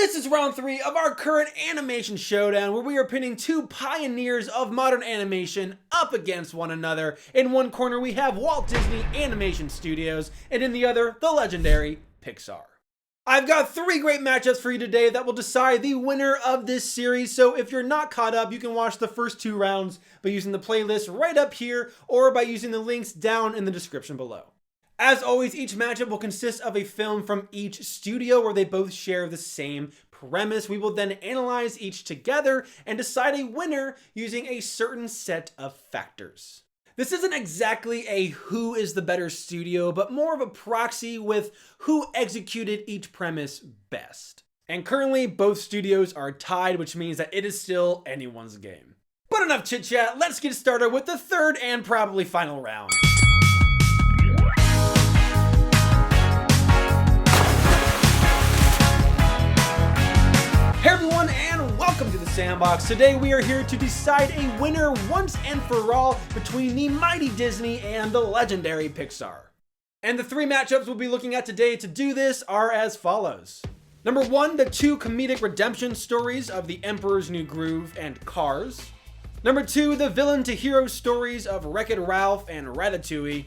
This is round 3 of our current Animation Showdown, where we are pitting two pioneers of modern animation up against one another. In one corner we have Walt Disney Animation Studios, and in the other, the legendary Pixar. I've got 3 great matchups for you today that will decide the winner of this series, so if you're not caught up, you can watch the first 2 rounds by using the playlist right up here, or by using the links down in the description below. As always, each matchup will consist of a film from each studio where they both share the same premise. We will then analyze each together and decide a winner using a certain set of factors. This isn't exactly a who is the better studio, but more of a proxy with who executed each premise best. And currently, both studios are tied, which means that it is still anyone's game. But enough chit chat, let's get started with the third and probably final round. Hey everyone, and welcome to the Sandbox. Today we are here to decide a winner once and for all between the mighty Disney and the legendary Pixar. And the 3 matchups we'll be looking at today to do this are as follows. Number 1, the 2 comedic redemption stories of The Emperor's New Groove and Cars. Number 2, the villain to hero stories of Wreck-It Ralph and Ratatouille.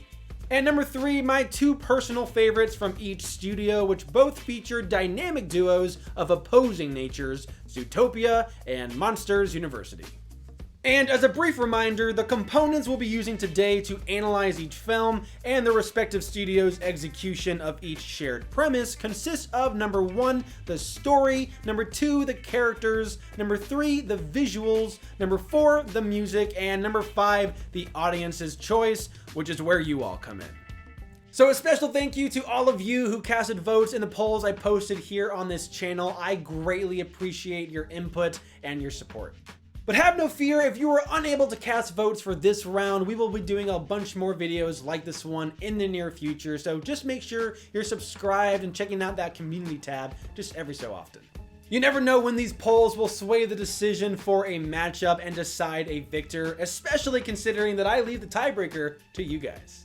And number 3, my 2 personal favorites from each studio, which both feature dynamic duos of opposing natures, Zootopia and Monsters University. And as a brief reminder, the components we'll be using today to analyze each film and the respective studio's execution of each shared premise consists of number 1, the story, number 2, the characters, number 3, the visuals, number 4, the music, and number 5, the audience's choice, which is where you all come in. So a special thank you to all of you who casted votes in the polls I posted here on this channel. I greatly appreciate your input and your support. But have no fear, if you were unable to cast votes for this round, we will be doing a bunch more videos like this one in the near future, so just make sure you're subscribed and checking out that community tab just every so often. You never know when these polls will sway the decision for a matchup and decide a victor, especially considering that I leave the tiebreaker to you guys.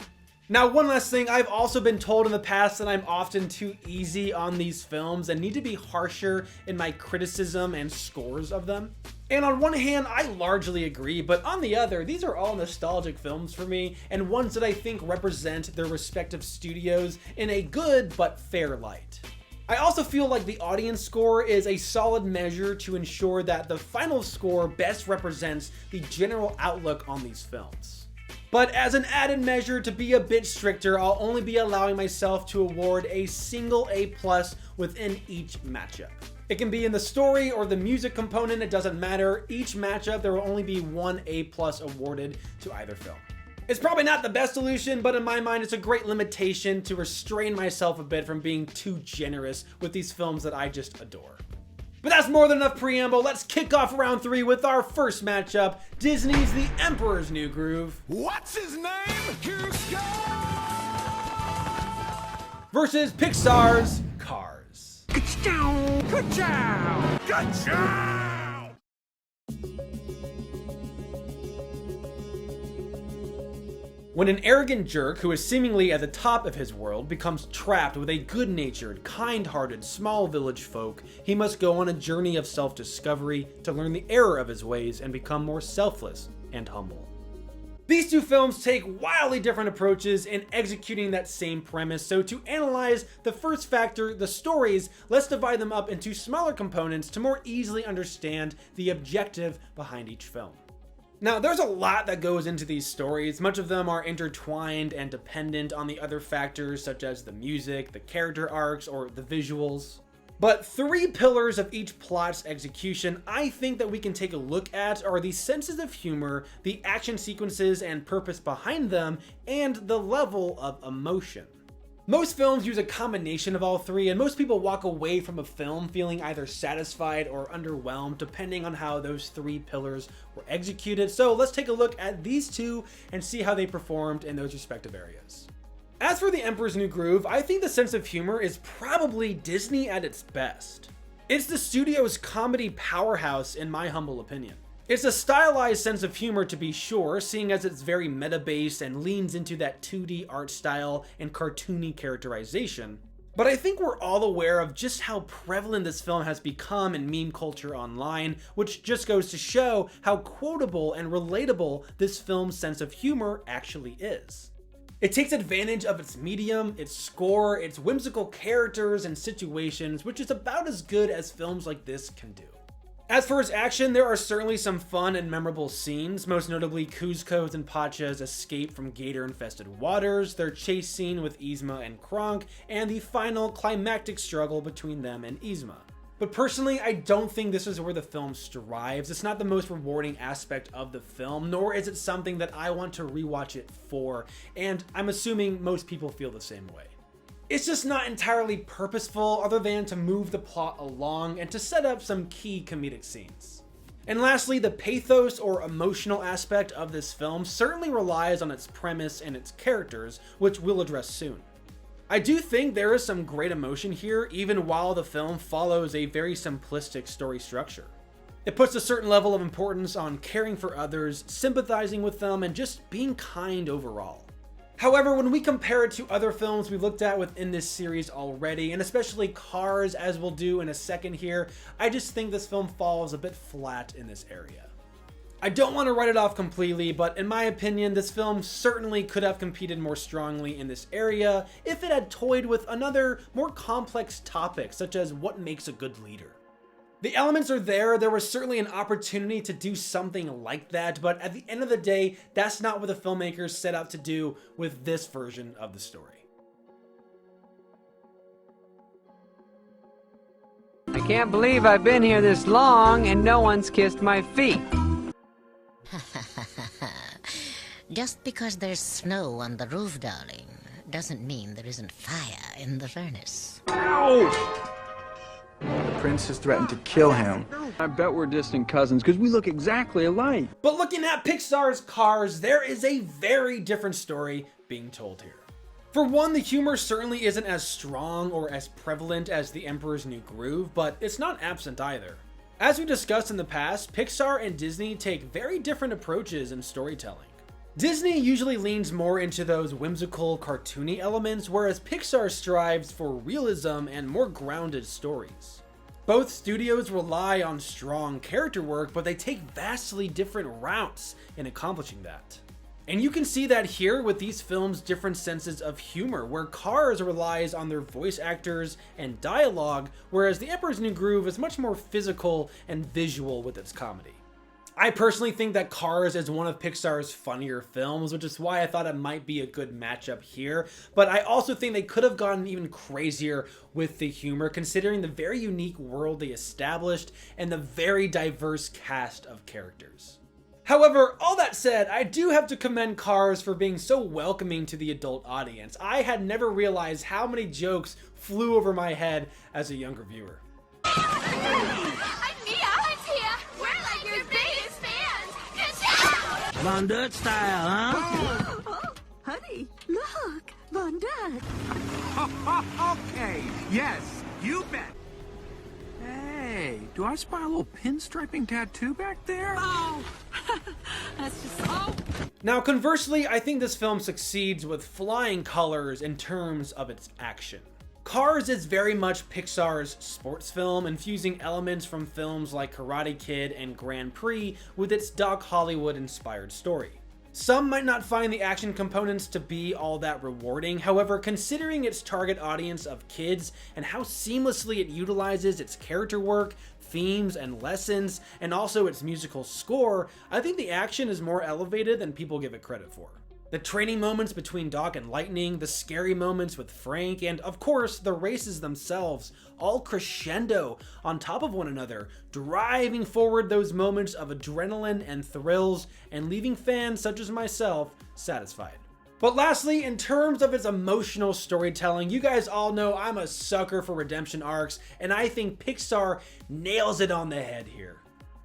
Now, one last thing, I've also been told in the past that I'm often too easy on these films and need to be harsher in my criticism and scores of them. And on one hand, I largely agree, but on the other, these are all nostalgic films for me, and ones that I think represent their respective studios in a good but fair light. I also feel like the audience score is a solid measure to ensure that the final score best represents the general outlook on these films. But as an added measure to be a bit stricter, I'll only be allowing myself to award a single A+ within each matchup. It can be in the story or the music component, it doesn't matter. Each matchup, there will only be 1 A+ awarded to either film. It's probably not the best solution, but in my mind, it's a great limitation to restrain myself a bit from being too generous with these films that I just adore. But that's more than enough preamble. Let's kick off round 3 with our first matchup, Disney's The Emperor's New Groove. What's his name? Cusco! Versus Pixar's Cars. Ka-chow! Ka-chow! Ka-chow! When an arrogant jerk who is seemingly at the top of his world becomes trapped with a good-natured, kind-hearted, small village folk, he must go on a journey of self-discovery to learn the error of his ways and become more selfless and humble. These 2 films take wildly different approaches in executing that same premise, so to analyze the first factor, the stories, let's divide them up into smaller components to more easily understand the objective behind each film. Now, there's a lot that goes into these stories. Much of them are intertwined and dependent on the other factors such as the music, the character arcs, or the visuals. But 3 pillars of each plot's execution I think that we can take a look at are the senses of humor, the action sequences and purpose behind them, and the level of emotion. Most films use a combination of all 3, and most people walk away from a film feeling either satisfied or underwhelmed depending on how those 3 pillars were executed. So let's take a look at these 2 and see how they performed in those respective areas. As for The Emperor's New Groove, I think the sense of humor is probably Disney at its best. It's the studio's comedy powerhouse in my humble opinion. It's a stylized sense of humor to be sure, seeing as it's very meta-based and leans into that 2D art style and cartoony characterization. But I think we're all aware of just how prevalent this film has become in meme culture online, which just goes to show how quotable and relatable this film's sense of humor actually is. It takes advantage of its medium, its score, its whimsical characters and situations, which is about as good as films like this can do. As for its action, there are certainly some fun and memorable scenes, most notably Kuzco's and Pacha's escape from gator-infested waters, their chase scene with Yzma and Kronk, and the final climactic struggle between them and Yzma. But personally, I don't think this is where the film strives. It's not the most rewarding aspect of the film, nor is it something that I want to rewatch it for, and I'm assuming most people feel the same way. It's just not entirely purposeful other than to move the plot along and to set up some key comedic scenes. And lastly, the pathos or emotional aspect of this film certainly relies on its premise and its characters, which we'll address soon. I do think there is some great emotion here, even while the film follows a very simplistic story structure. It puts a certain level of importance on caring for others, sympathizing with them, and just being kind overall. However, when we compare it to other films we've looked at within this series already, and especially Cars, as we'll do in a second here, I just think this film falls a bit flat in this area. I don't want to write it off completely, but in my opinion, this film certainly could have competed more strongly in this area if it had toyed with another, more complex topic, such as what makes a good leader. The elements are there was certainly an opportunity to do something like that, but at the end of the day, that's not what the filmmakers set out to do with this version of the story. I can't believe I've been here this long and no one's kissed my feet. Just because there's snow on the roof, darling, doesn't mean there isn't fire in the furnace. Ow! The prince has threatened to kill him. I bet we're distant cousins because we look exactly alike. But looking at Pixar's Cars, there is a very different story being told here. For one, the humor certainly isn't as strong or as prevalent as The Emperor's New Groove, but it's not absent either. As we discussed in the past, Pixar and Disney take very different approaches in storytelling. Disney usually leans more into those whimsical, cartoony elements, whereas Pixar strives for realism and more grounded stories. Both studios rely on strong character work, but they take vastly different routes in accomplishing that. And you can see that here with these films' different senses of humor, where Cars relies on their voice actors and dialogue, whereas The Emperor's New Groove is much more physical and visual with its comedy. I personally think that Cars is one of Pixar's funnier films, which is why I thought it might be a good matchup here, but I also think they could have gotten even crazier with the humor, considering the very unique world they established and the very diverse cast of characters. However, all that said, I do have to commend Cars for being so welcoming to the adult audience. I had never realized how many jokes flew over my head as a younger viewer. Von Dutch style, huh? Oh, honey, look, Von Dutch. Okay, yes, you bet. Hey, do I spy a little pinstriping tattoo back there? Oh, that's just so. Now, conversely, I think this film succeeds with flying colors in terms of its action. Cars is very much Pixar's sports film, infusing elements from films like Karate Kid and Grand Prix with its Doc Hollywood-inspired story. Some might not find the action components to be all that rewarding, however, considering its target audience of kids and how seamlessly it utilizes its character work, themes, and lessons, and also its musical score, I think the action is more elevated than people give it credit for. The training moments between Doc and Lightning, the scary moments with Frank, and of course, the races themselves, all crescendo on top of one another, driving forward those moments of adrenaline and thrills, and leaving fans such as myself satisfied. But lastly, in terms of its emotional storytelling, you guys all know I'm a sucker for redemption arcs, and I think Pixar nails it on the head here.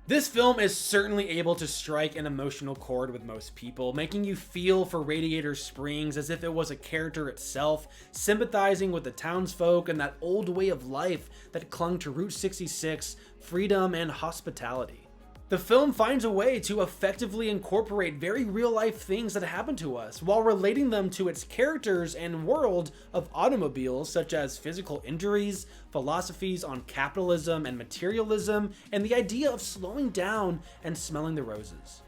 This film is certainly able to strike an emotional chord with most people, making you feel for Radiator Springs as if it was a character itself, sympathizing with the townsfolk and that old way of life that clung to Route 66, freedom, and hospitality. The film finds a way to effectively incorporate very real-life things that happen to us while relating them to its characters and world of automobiles, such as physical injuries, philosophies on capitalism and materialism, and the idea of slowing down and smelling the roses.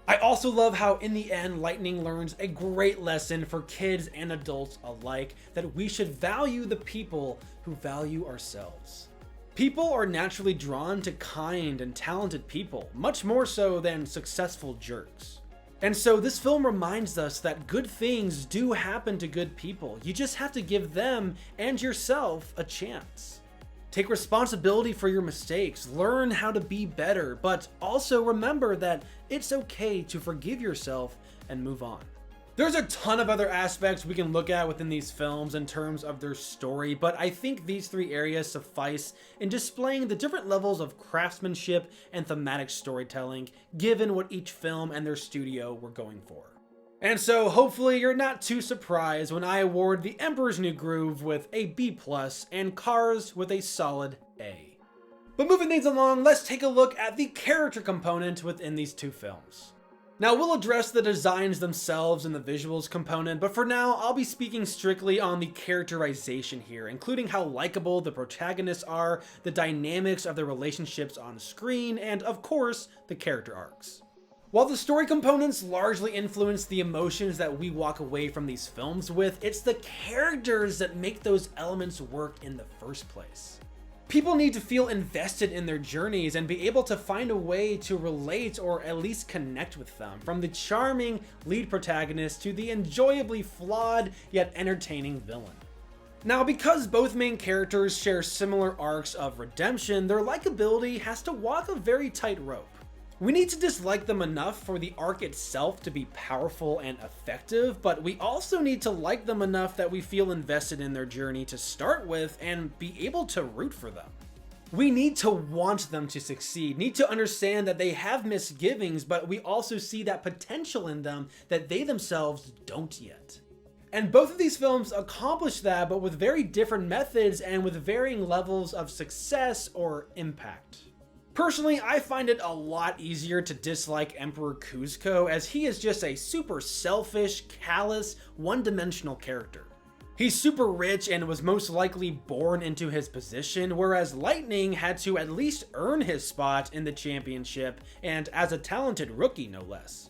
I also love how in the end, Lightning learns a great lesson for kids and adults alike, that we should value the people who value ourselves. People are naturally drawn to kind and talented people, much more so than successful jerks. And so this film reminds us that good things do happen to good people. You just have to give them and yourself a chance. Take responsibility for your mistakes, learn how to be better, but also remember that it's okay to forgive yourself and move on. There's a ton of other aspects we can look at within these films in terms of their story, but I think these three areas suffice in displaying the different levels of craftsmanship and thematic storytelling, given what each film and their studio were going for. And so hopefully you're not too surprised when I award The Emperor's New Groove with a B+, and Cars with a solid A. But moving things along, let's take a look at the character component within these two films. Now, we'll address the designs themselves and the visuals component, but for now, I'll be speaking strictly on the characterization here, including how likable the protagonists are, the dynamics of their relationships on screen, and of course, the character arcs. While the story components largely influence the emotions that we walk away from these films with, it's the characters that make those elements work in the first place. People need to feel invested in their journeys and be able to find a way to relate or at least connect with them, from the charming lead protagonist to the enjoyably flawed yet entertaining villain. Now, because both main characters share similar arcs of redemption, their likability has to walk a very tight rope. We need to dislike them enough for the arc itself to be powerful and effective, but we also need to like them enough that we feel invested in their journey to start with and be able to root for them. We need to want them to succeed, need to understand that they have misgivings, but we also see that potential in them that they themselves don't yet. And both of these films accomplish that, but with very different methods and with varying levels of success or impact. Personally, I find it a lot easier to dislike Emperor Kuzco, as he is just a super selfish, callous, one-dimensional character. He's super rich and was most likely born into his position, whereas Lightning had to at least earn his spot in the championship, and as a talented rookie no less.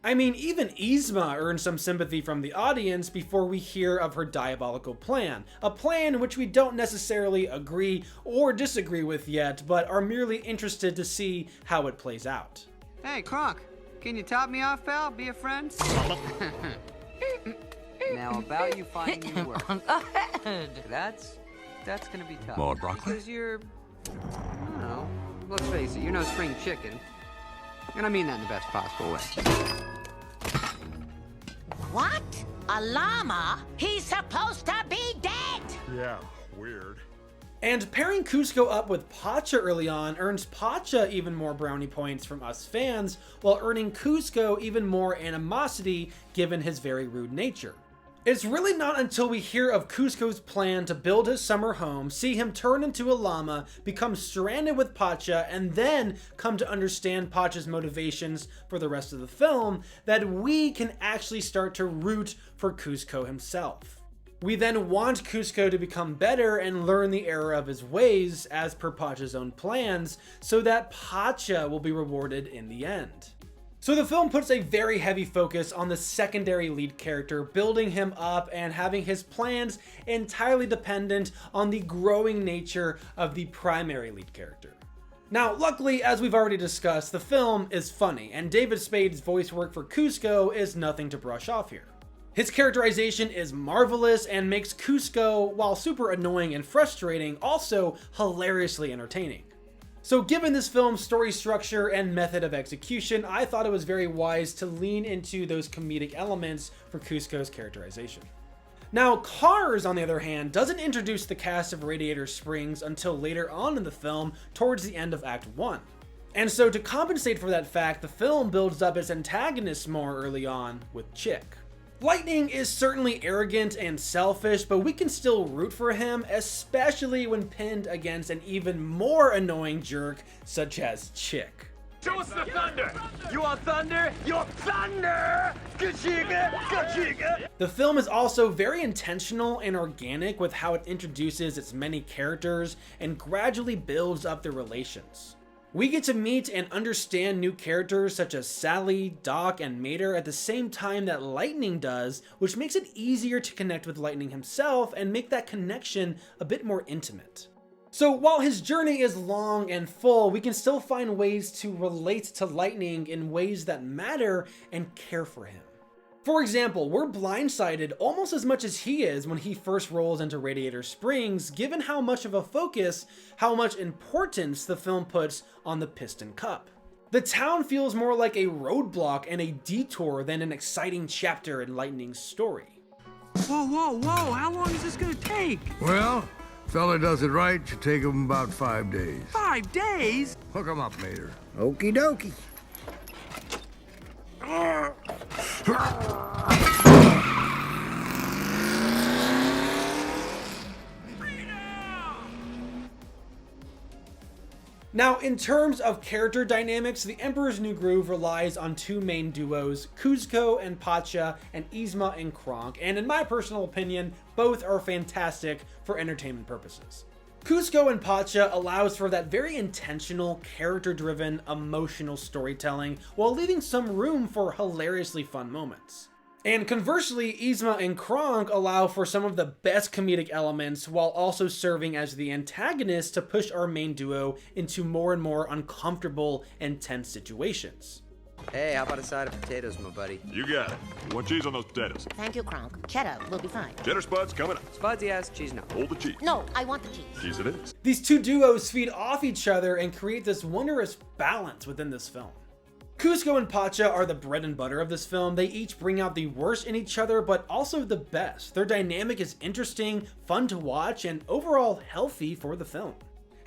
I mean, even Yzma earned some sympathy from the audience before we hear of her diabolical plan. A plan which we don't necessarily agree or disagree with yet, but are merely interested to see how it plays out. Hey, Kronk, can you top me off, pal? Be a friend? Now, about you finding new work. That's gonna be tough. More broccoli? Because you're, I don't know, let's face it, you're no spring chicken. And I mean that in the best possible way. What? A llama? He's supposed to be dead! Yeah, weird. And pairing Kuzco up with Pacha early on earns Pacha even more brownie points from us fans, while earning Kuzco even more animosity given his very rude nature. It's really not until we hear of Kuzco's plan to build his summer home, see him turn into a llama, become stranded with Pacha, and then come to understand Pacha's motivations for the rest of the film, that we can actually start to root for Kuzco himself. We then want Kuzco to become better and learn the error of his ways as per Pacha's own plans, so that Pacha will be rewarded in the end. So the film puts a very heavy focus on the secondary lead character, building him up and having his plans entirely dependent on the growing nature of the primary lead character. Now, luckily, as we've already discussed, the film is funny, and David Spade's voice work for Kuzco is nothing to brush off here. His characterization is marvelous and makes Kuzco, while super annoying and frustrating, also hilariously entertaining. So given this film's story structure and method of execution, I thought it was very wise to lean into those comedic elements for Kuzco's characterization. Now, Cars, on the other hand, doesn't introduce the cast of Radiator Springs until later on in the film, towards the end of Act 1. And so to compensate for that fact, the film builds up its antagonists more early on with Chick. Lightning is certainly arrogant and selfish, but we can still root for him, especially when pinned against an even more annoying jerk such as Chick. Show us the thunder! You want thunder? You want thunder! Ka-chiga! Ka-chiga! The film is also very intentional and organic with how it introduces its many characters and gradually builds up their relations. We get to meet and understand new characters such as Sally, Doc, and Mater at the same time that Lightning does, which makes it easier to connect with Lightning himself and make that connection a bit more intimate. So while his journey is long and full, we can still find ways to relate to Lightning in ways that matter and care for him. For example, we're blindsided almost as much as he is when he first rolls into Radiator Springs, given how much of a focus, how much importance the film puts on the Piston Cup. The town feels more like a roadblock and a detour than an exciting chapter in Lightning's story. Whoa, whoa, whoa! How long is this gonna take? Well, fella does it right, should take him about 5 days. 5 days? Hook him up, Mater. Okie dokie. Now, in terms of character dynamics, The Emperor's New Groove relies on two main duos, Kuzco and Pacha, and Yzma and Kronk, and in my personal opinion, both are fantastic for entertainment purposes. Kuzco and Pacha allows for that very intentional, character-driven, emotional storytelling, while leaving some room for hilariously fun moments. And conversely, Yzma and Kronk allow for some of the best comedic elements while also serving as the antagonist to push our main duo into more and more uncomfortable and tense situations. Hey, how about a side of potatoes, my buddy? You got it. You want cheese on those potatoes? Thank you, Kronk. Cheddar will be fine. Cheddar spuds coming up. Spuds, yes. Cheese, no. Hold the cheese. No, I want the cheese. Cheese it is. These two duos feed off each other and create this wondrous balance within this film. Kuzco and Pacha are the bread and butter of this film. They each bring out the worst in each other, but also the best. Their dynamic is interesting, fun to watch, and overall healthy for the film.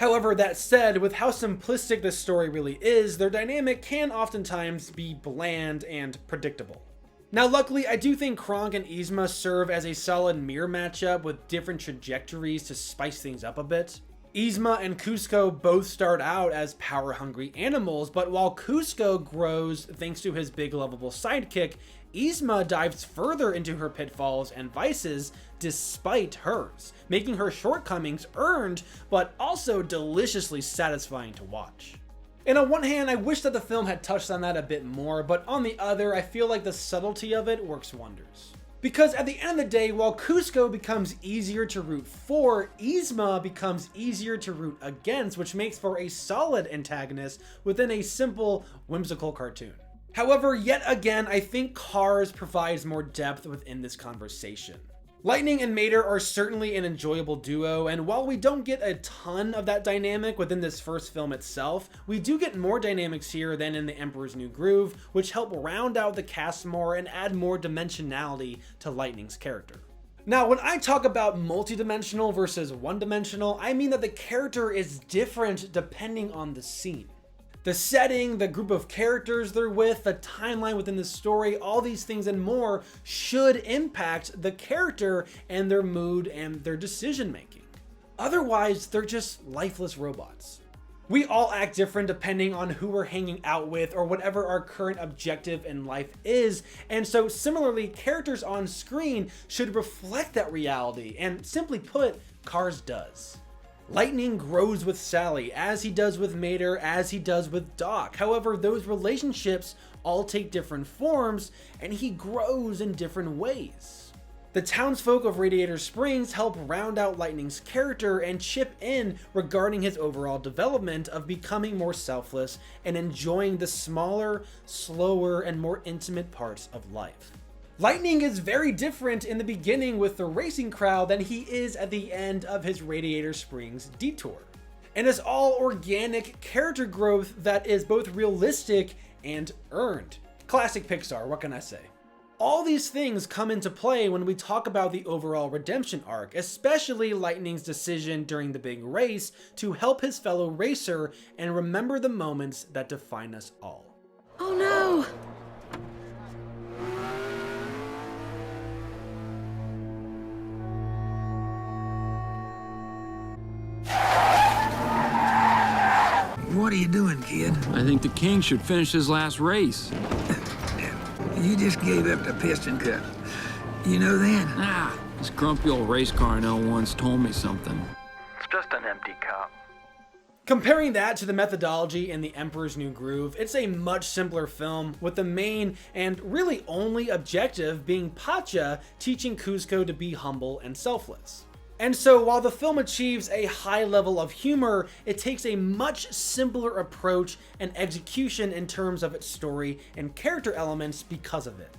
However, that said, with how simplistic this story really is, their dynamic can oftentimes be bland and predictable. Now, luckily, I do think Kronk and Yzma serve as a solid mirror matchup with different trajectories to spice things up a bit. Yzma and Kuzco both start out as power-hungry animals, but while Kuzco grows thanks to his big lovable sidekick, Yzma dives further into her pitfalls and vices despite hers, making her shortcomings earned, but also deliciously satisfying to watch. And on one hand, I wish that the film had touched on that a bit more, but on the other, I feel like the subtlety of it works wonders. Because at the end of the day, while Kuzco becomes easier to root for, Yzma becomes easier to root against, which makes for a solid antagonist within a simple, whimsical cartoon. However, yet again, I think Cars provides more depth within this conversation. Lightning and Mater are certainly an enjoyable duo, and while we don't get a ton of that dynamic within this first film itself, we do get more dynamics here than in The Emperor's New Groove, which help round out the cast more and add more dimensionality to Lightning's character. Now, when I talk about multi-dimensional versus one-dimensional, I mean that the character is different depending on the scene. The setting, the group of characters they're with, the timeline within the story, all these things and more should impact the character and their mood and their decision making. Otherwise, they're just lifeless robots. We all act different depending on who we're hanging out with or whatever our current objective in life is, and so similarly, characters on screen should reflect that reality, and simply put, Cars does. Lightning grows with Sally, as he does with Mater, as he does with Doc. However, those relationships all take different forms, and he grows in different ways. The townsfolk of Radiator Springs help round out Lightning's character and chip in regarding his overall development of becoming more selfless and enjoying the smaller, slower, and more intimate parts of life. Lightning is very different in the beginning with the racing crowd than he is at the end of his Radiator Springs detour. And it's all organic character growth that is both realistic and earned. Classic Pixar, what can I say? All these things come into play when we talk about the overall redemption arc, especially Lightning's decision during the big race to help his fellow racer and remember the moments that define us all. Oh no! what are you doing, kid? I think the king should finish his last race. You just gave up the piston cup. You know that? Ah, this grumpy old race car I know once told me something. It's just an empty cup. Comparing that to the methodology in The Emperor's New Groove, it's a much simpler film with the main and really only objective being Pacha teaching Kuzco to be humble and selfless. And so while the film achieves a high level of humor, it takes a much simpler approach and execution in terms of its story and character elements because of it.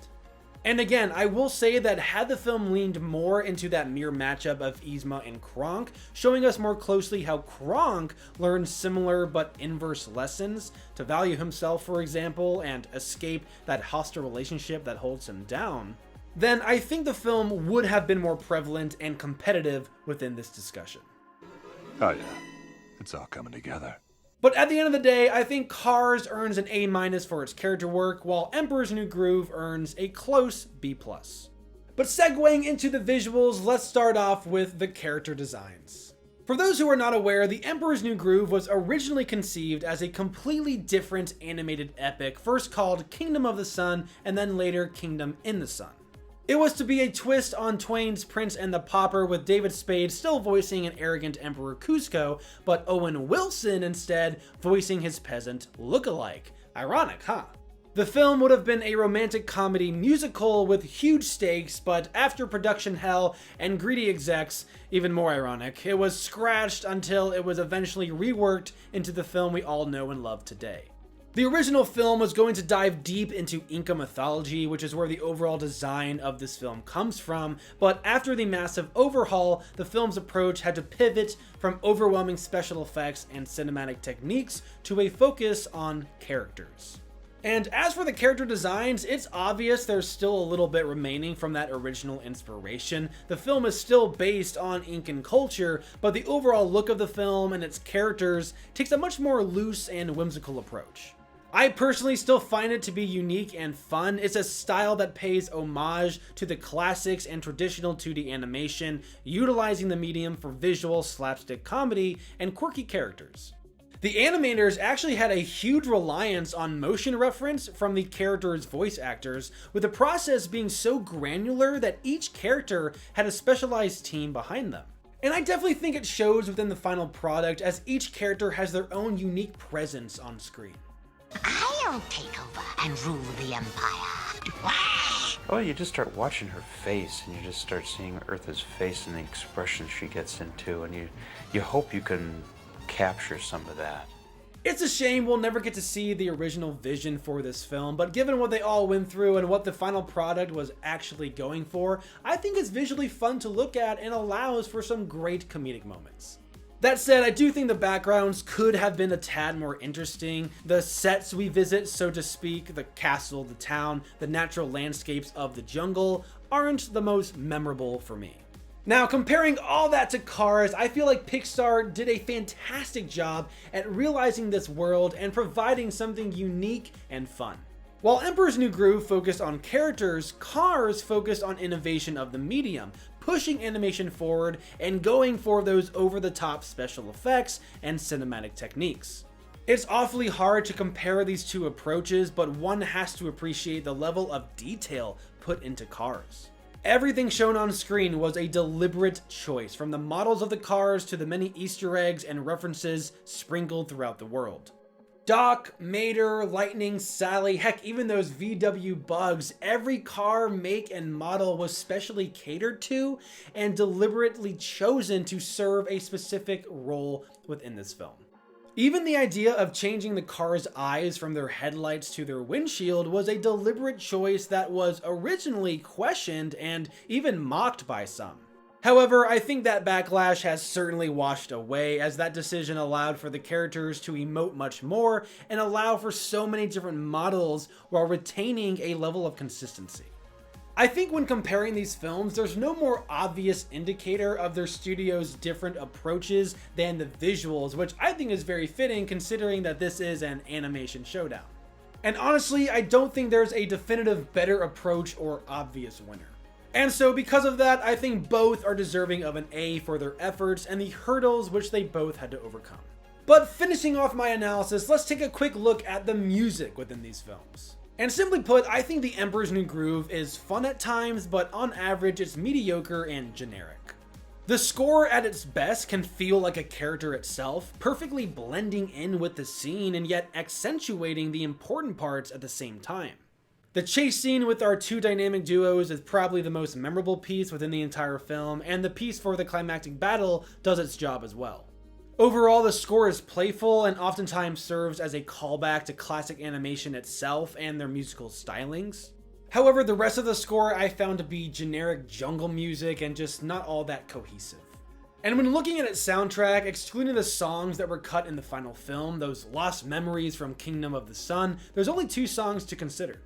And again, I will say that had the film leaned more into that mirror matchup of Yzma and Kronk, showing us more closely how Kronk learns similar but inverse lessons to value himself, for example, and escape that hostile relationship that holds him down, then I think the film would have been more prevalent and competitive within this discussion. Oh yeah, it's all coming together. But at the end of the day, I think Cars earns an A- for its character work, while Emperor's New Groove earns a close B+. But segueing into the visuals, let's start off with the character designs. For those who are not aware, The Emperor's New Groove was originally conceived as a completely different animated epic, first called Kingdom of the Sun and then later Kingdom in the Sun. It was to be a twist on Twain's Prince and the Pauper, with David Spade still voicing an arrogant Emperor Kuzco, but Owen Wilson instead voicing his peasant look-alike. Ironic, huh? The film would have been a romantic comedy musical with huge stakes, but after production hell and greedy execs, even more ironic, it was scratched until it was eventually reworked into the film we all know and love today. The original film was going to dive deep into Inca mythology, which is where the overall design of this film comes from, but after the massive overhaul, the film's approach had to pivot from overwhelming special effects and cinematic techniques to a focus on characters. And as for the character designs, it's obvious there's still a little bit remaining from that original inspiration. The film is still based on Incan culture, but the overall look of the film and its characters takes a much more loose and whimsical approach. I personally still find it to be unique and fun. It's a style that pays homage to the classics and traditional 2D animation, utilizing the medium for visual slapstick comedy and quirky characters. The animators actually had a huge reliance on motion reference from the characters' voice actors, with the process being so granular that each character had a specialized team behind them. And I definitely think it shows within the final product, as each character has their own unique presence on screen. I'll take over and rule the Empire. Oh, you just start watching her face, and you just start seeing Eartha's face and the expression she gets into, and you hope you can capture some of that. It's a shame we'll never get to see the original vision for this film, but given what they all went through and what the final product was actually going for, I think it's visually fun to look at and allows for some great comedic moments. That said, I do think the backgrounds could have been a tad more interesting. The sets we visit, so to speak, the castle, the town, the natural landscapes of the jungle, aren't the most memorable for me. Now, comparing all that to Cars, I feel like Pixar did a fantastic job at realizing this world and providing something unique and fun. While Emperor's New Groove focused on characters, Cars focused on innovation of the medium, pushing animation forward and going for those over-the-top special effects and cinematic techniques. It's awfully hard to compare these two approaches, but one has to appreciate the level of detail put into Cars. Everything shown on screen was a deliberate choice, from the models of the cars to the many Easter eggs and references sprinkled throughout the world. Doc, Mater, Lightning, Sally, heck, even those VW bugs, every car, make, and model was specially catered to and deliberately chosen to serve a specific role within this film. Even the idea of changing the car's eyes from their headlights to their windshield was a deliberate choice that was originally questioned and even mocked by some. However, I think that backlash has certainly washed away, as that decision allowed for the characters to emote much more and allow for so many different models while retaining a level of consistency. I think when comparing these films, there's no more obvious indicator of their studio's different approaches than the visuals, which I think is very fitting considering that this is an animation showdown. And honestly, I don't think there's a definitive better approach or obvious winner. And so because of that, I think both are deserving of an A for their efforts and the hurdles which they both had to overcome. But finishing off my analysis, let's take a quick look at the music within these films. And simply put, I think The Emperor's New Groove is fun at times, but on average it's mediocre and generic. The score at its best can feel like a character itself, perfectly blending in with the scene and yet accentuating the important parts at the same time. The chase scene with our two dynamic duos is probably the most memorable piece within the entire film, and the piece for the climactic battle does its job as well. Overall, the score is playful and oftentimes serves as a callback to classic animation itself and their musical stylings. However, the rest of the score I found to be generic jungle music and just not all that cohesive. And when looking at its soundtrack, excluding the songs that were cut in the final film, those lost memories from Kingdom of the Sun, there's only 2 songs to consider.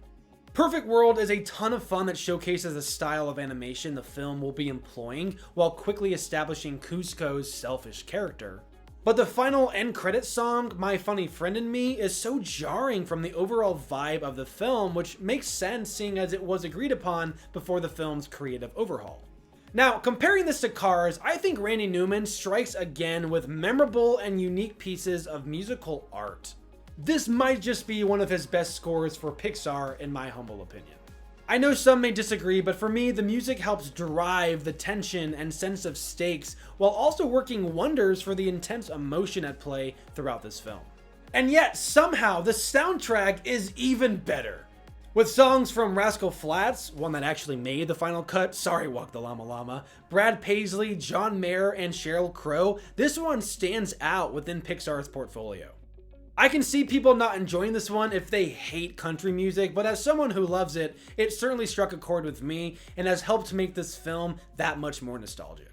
Perfect World is a ton of fun that showcases the style of animation the film will be employing while quickly establishing Kuzco's selfish character. But the final end credits song, My Funny Friend and Me, is so jarring from the overall vibe of the film, which makes sense seeing as it was agreed upon before the film's creative overhaul. Now, comparing this to Cars, I think Randy Newman strikes again with memorable and unique pieces of musical art. This might just be one of his best scores for Pixar in my humble opinion. I know some may disagree, but for me, the music helps drive the tension and sense of stakes while also working wonders for the intense emotion at play throughout this film. And yet, somehow, the soundtrack is even better. With songs from Rascal Flatts, one that actually made the final cut, sorry Walk the Llama Llama, Brad Paisley, John Mayer, and Sheryl Crow, this one stands out within Pixar's portfolio. I can see people not enjoying this one if they hate country music, but as someone who loves it, it certainly struck a chord with me and has helped make this film that much more nostalgic.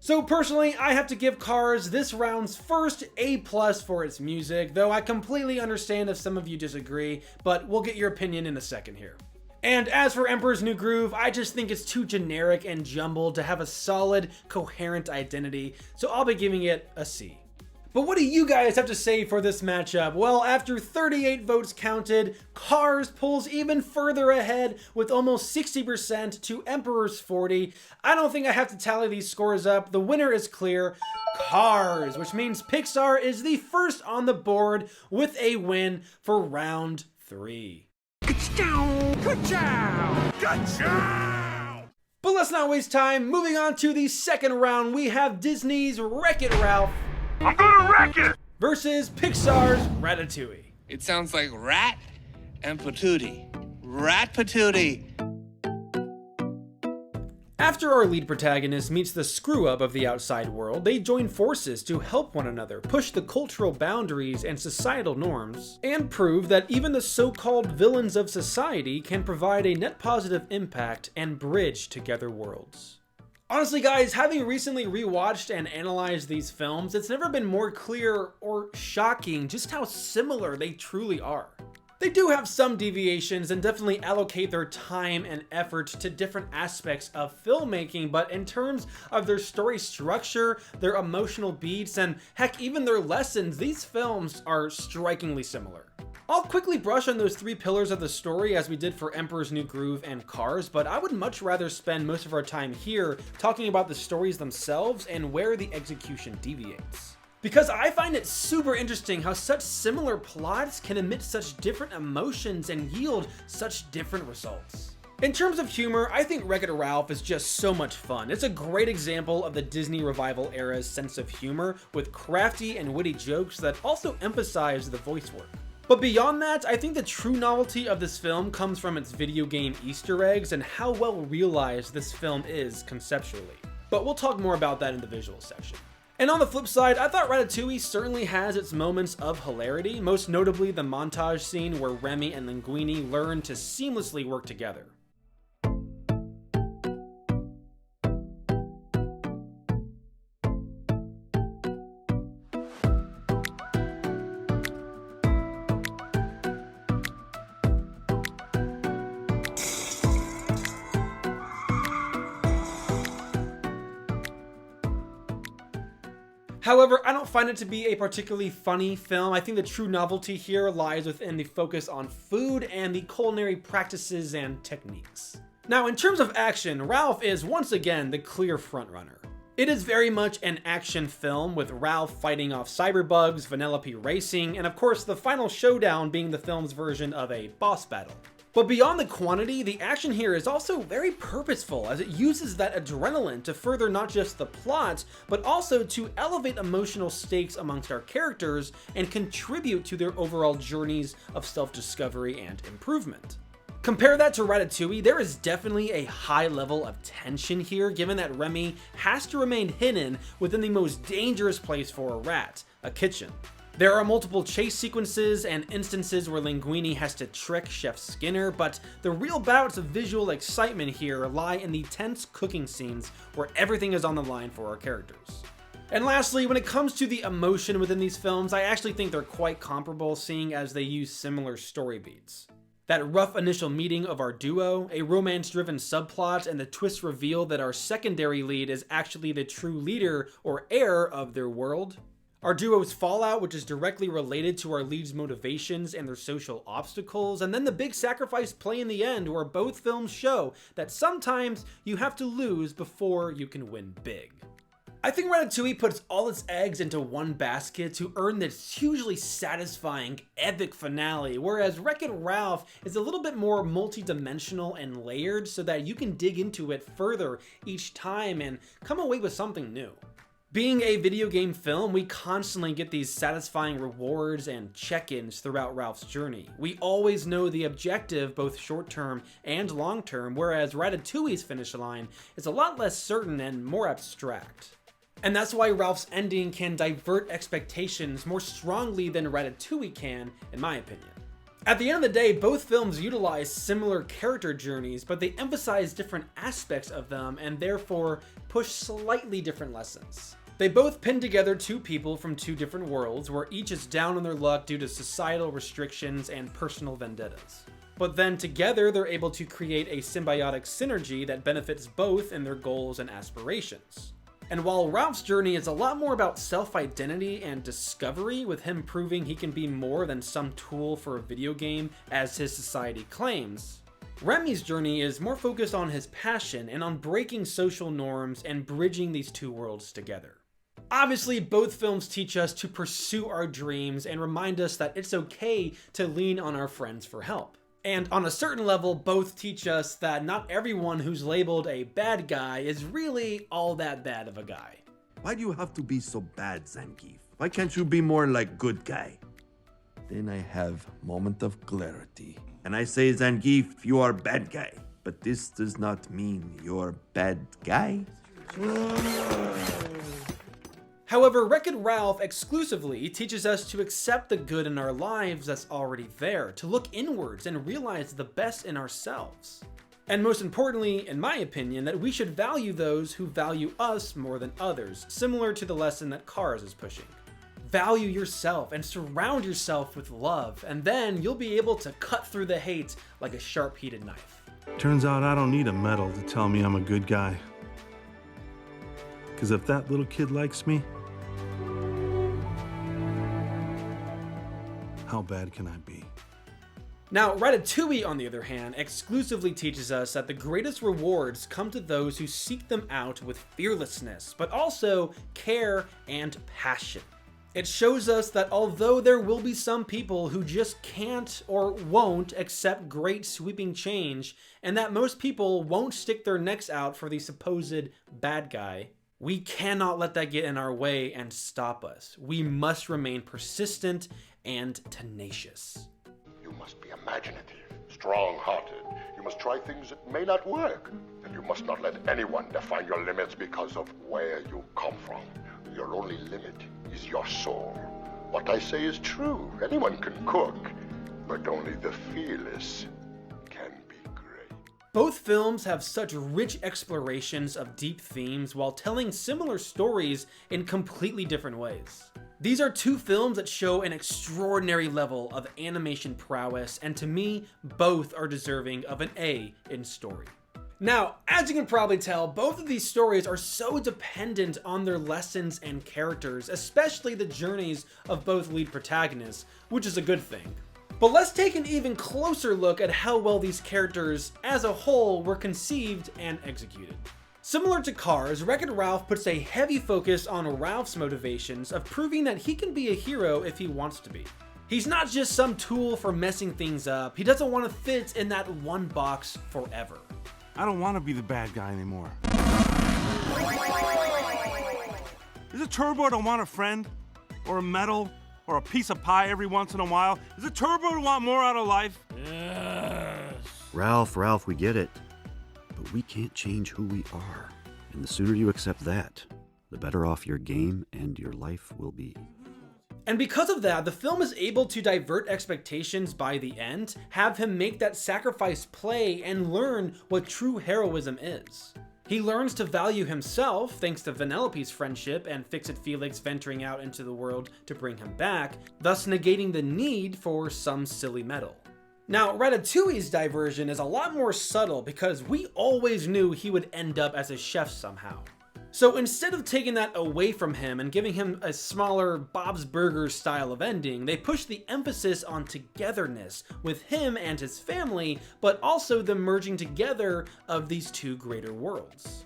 So personally, I have to give Cars this round's first A+ for its music, though I completely understand if some of you disagree, but we'll get your opinion in a second here. And as for Emperor's New Groove, I just think it's too generic and jumbled to have a solid, coherent identity, so I'll be giving it a C. But what do you guys have to say for this matchup? Well, after 38 votes counted, Cars pulls even further ahead with almost 60% to Emperor's 40. I don't think I have to tally these scores up. The winner is clear, Cars, which means Pixar is the first on the board with a win for round 3. But let's not waste time. Moving on to the second round, we have Disney's Wreck-It Ralph. I'm gonna wreck it! Versus Pixar's Ratatouille. It sounds like rat and patootie. Rat patootie. After our lead protagonist meets the screw-up of the outside world, they join forces to help one another push the cultural boundaries and societal norms, and prove that even the so-called villains of society can provide a net positive impact and bridge together worlds. Honestly guys, having recently rewatched and analyzed these films, it's never been more clear or shocking just how similar they truly are. They do have some deviations and definitely allocate their time and effort to different aspects of filmmaking, but in terms of their story structure, their emotional beats, and heck, even their lessons, these films are strikingly similar. I'll quickly brush on those 3 pillars of the story as we did for Emperor's New Groove and Cars, but I would much rather spend most of our time here talking about the stories themselves and where the execution deviates. Because I find it super interesting how such similar plots can emit such different emotions and yield such different results. In terms of humor, I think Wreck-It Ralph is just so much fun. It's a great example of the Disney Revival era's sense of humor with crafty and witty jokes that also emphasize the voice work. But beyond that, I think the true novelty of this film comes from its video game Easter eggs and how well realized this film is conceptually. But we'll talk more about that in the visual section. And on the flip side, I thought Ratatouille certainly has its moments of hilarity, most notably the montage scene where Remy and Linguini learn to seamlessly work together. However, I don't find it to be a particularly funny film. I think the true novelty here lies within the focus on food and the culinary practices and techniques. Now, in terms of action, Ralph is once again the clear frontrunner. It is very much an action film, with Ralph fighting off cyberbugs, Vanellope racing, and of course the final showdown being the film's version of a boss battle. But beyond the quantity, the action here is also very purposeful, as it uses that adrenaline to further not just the plot, but also to elevate emotional stakes amongst our characters and contribute to their overall journeys of self-discovery and improvement. Compare that to Ratatouille, there is definitely a high level of tension here, given that Remy has to remain hidden within the most dangerous place for a rat, a kitchen. There are multiple chase sequences and instances where Linguini has to trick Chef Skinner, but the real bouts of visual excitement here lie in the tense cooking scenes where everything is on the line for our characters. And lastly, when it comes to the emotion within these films, I actually think they're quite comparable, seeing as they use similar story beats. That rough initial meeting of our duo, a romance-driven subplot, and the twist reveal that our secondary lead is actually the true leader or heir of their world. Our duo's fallout, which is directly related to our lead's motivations and their social obstacles, and then the big sacrifice play in the end, where both films show that sometimes you have to lose before you can win big. I think Ratatouille puts all its eggs into one basket to earn this hugely satisfying, epic finale, whereas Wreck-It Ralph is a little bit more multi-dimensional and layered so that you can dig into it further each time and come away with something new. Being a video game film, we constantly get these satisfying rewards and check-ins throughout Ralph's journey. We always know the objective, both short-term and long-term, whereas Ratatouille's finish line is a lot less certain and more abstract. And that's why Ralph's ending can divert expectations more strongly than Ratatouille can, in my opinion. At the end of the day, both films utilize similar character journeys, but they emphasize different aspects of them and therefore push slightly different lessons. They both pin together two people from two different worlds, where each is down on their luck due to societal restrictions and personal vendettas. But then together they're able to create a symbiotic synergy that benefits both in their goals and aspirations. And while Ralph's journey is a lot more about self-identity and discovery, with him proving he can be more than some tool for a video game as his society claims, Remy's journey is more focused on his passion and on breaking social norms and bridging these two worlds together. Obviously, both films teach us to pursue our dreams and remind us that it's okay to lean on our friends for help. And on a certain level, both teach us that not everyone who's labeled a bad guy is really all that bad of a guy. Why do you have to be so bad, Zangief? Why can't you be more like good guy? Then I have moment of clarity. And I say, Zangief, you are bad guy. But this does not mean you're bad guy. However, Wreck-It Ralph exclusively teaches us to accept the good in our lives that's already there, to look inwards and realize the best in ourselves. And most importantly, in my opinion, that we should value those who value us more than others, similar to the lesson that Cars is pushing. Value yourself and surround yourself with love, and then you'll be able to cut through the hate like a sharp-heated knife. Turns out I don't need a medal to tell me I'm a good guy. Because if that little kid likes me, how bad can I be? Now, Ratatouille, on the other hand, exclusively teaches us that the greatest rewards come to those who seek them out with fearlessness, but also care and passion. It shows us that although there will be some people who just can't or won't accept great sweeping change, and that most people won't stick their necks out for the supposed bad guy, we cannot let that get in our way and stop us. We must remain persistent and tenacious. You must be imaginative, strong-hearted. You must try things that may not work. And you must not let anyone define your limits because of where you come from. Your only limit is your soul. What I say is true. Anyone can cook, but only the fearless can be great. Both films have such rich explorations of deep themes while telling similar stories in completely different ways. These are two films that show an extraordinary level of animation prowess, and to me, both are deserving of an A in story. Now, as you can probably tell, both of these stories are so dependent on their lessons and characters, especially the journeys of both lead protagonists, which is a good thing. But let's take an even closer look at how well these characters, as a whole, were conceived and executed. Similar to Cars, Wreck-It Ralph puts a heavy focus on Ralph's motivations of proving that he can be a hero if he wants to be. He's not just some tool for messing things up, he doesn't want to fit in that one box forever. I don't want to be the bad guy anymore. Is it Turbo to want a friend? Or a medal? Or a piece of pie every once in a while? Is it Turbo to want more out of life? Yes. Ralph, we get it. But we can't change who we are. And the sooner you accept that, the better off your game and your life will be. And because of that, the film is able to divert expectations by the end, have him make that sacrifice play, and learn what true heroism is. He learns to value himself thanks to Vanellope's friendship and Fix-It Felix venturing out into the world to bring him back, thus negating the need for some silly medal. Now, Ratatouille's diversion is a lot more subtle because we always knew he would end up as a chef somehow. So instead of taking that away from him and giving him a smaller Bob's Burgers style of ending, they push the emphasis on togetherness with him and his family, but also the merging together of these two greater worlds.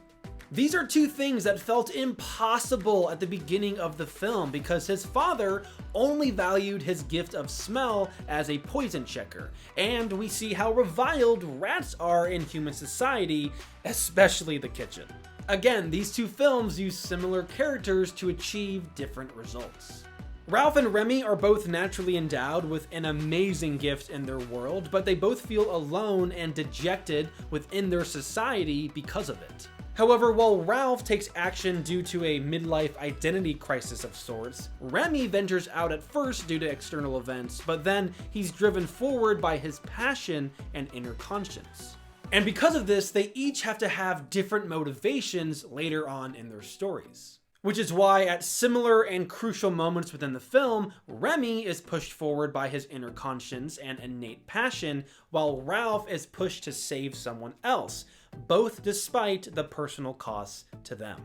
These are two things that felt impossible at the beginning of the film because his father only valued his gift of smell as a poison checker, and we see how reviled rats are in human society, especially the kitchen. Again, these two films use similar characters to achieve different results. Ralph and Remy are both naturally endowed with an amazing gift in their world, but they both feel alone and dejected within their society because of it. However, while Ralph takes action due to a midlife identity crisis of sorts, Remy ventures out at first due to external events, but then he's driven forward by his passion and inner conscience. And because of this, they each have to have different motivations later on in their stories. Which is why at similar and crucial moments within the film, Remy is pushed forward by his inner conscience and innate passion, while Ralph is pushed to save someone else, both despite the personal costs to them.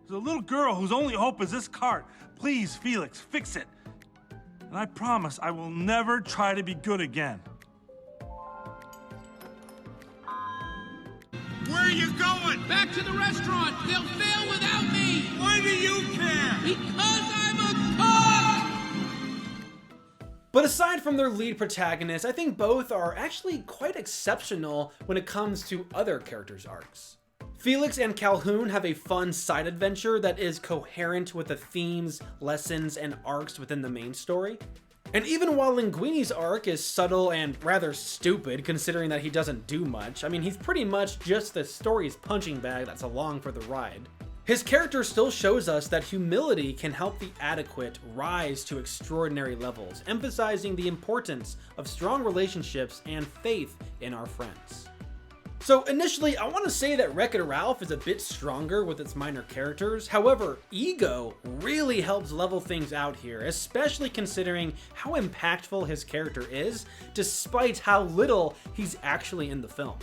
There's a little girl whose only hope is this cart. Please, Felix, fix it. And I promise I will never try to be good again. Where are you going? Back to the restaurant. They'll fail without me. Why do you care? Because I'm a cook! But aside from their lead protagonists, I think both are actually quite exceptional when it comes to other characters' arcs. Felix and Calhoun have a fun side adventure that is coherent with the themes, lessons, and arcs within the main story. And even while Linguini's arc is subtle and rather stupid considering that he doesn't do much, I mean he's pretty much just the story's punching bag that's along for the ride, his character still shows us that humility can help the adequate rise to extraordinary levels, emphasizing the importance of strong relationships and faith in our friends. So initially, I want to say that Wreck-It Ralph is a bit stronger with its minor characters. However, Ego really helps level things out here, especially considering how impactful his character is, despite how little he's actually in the film.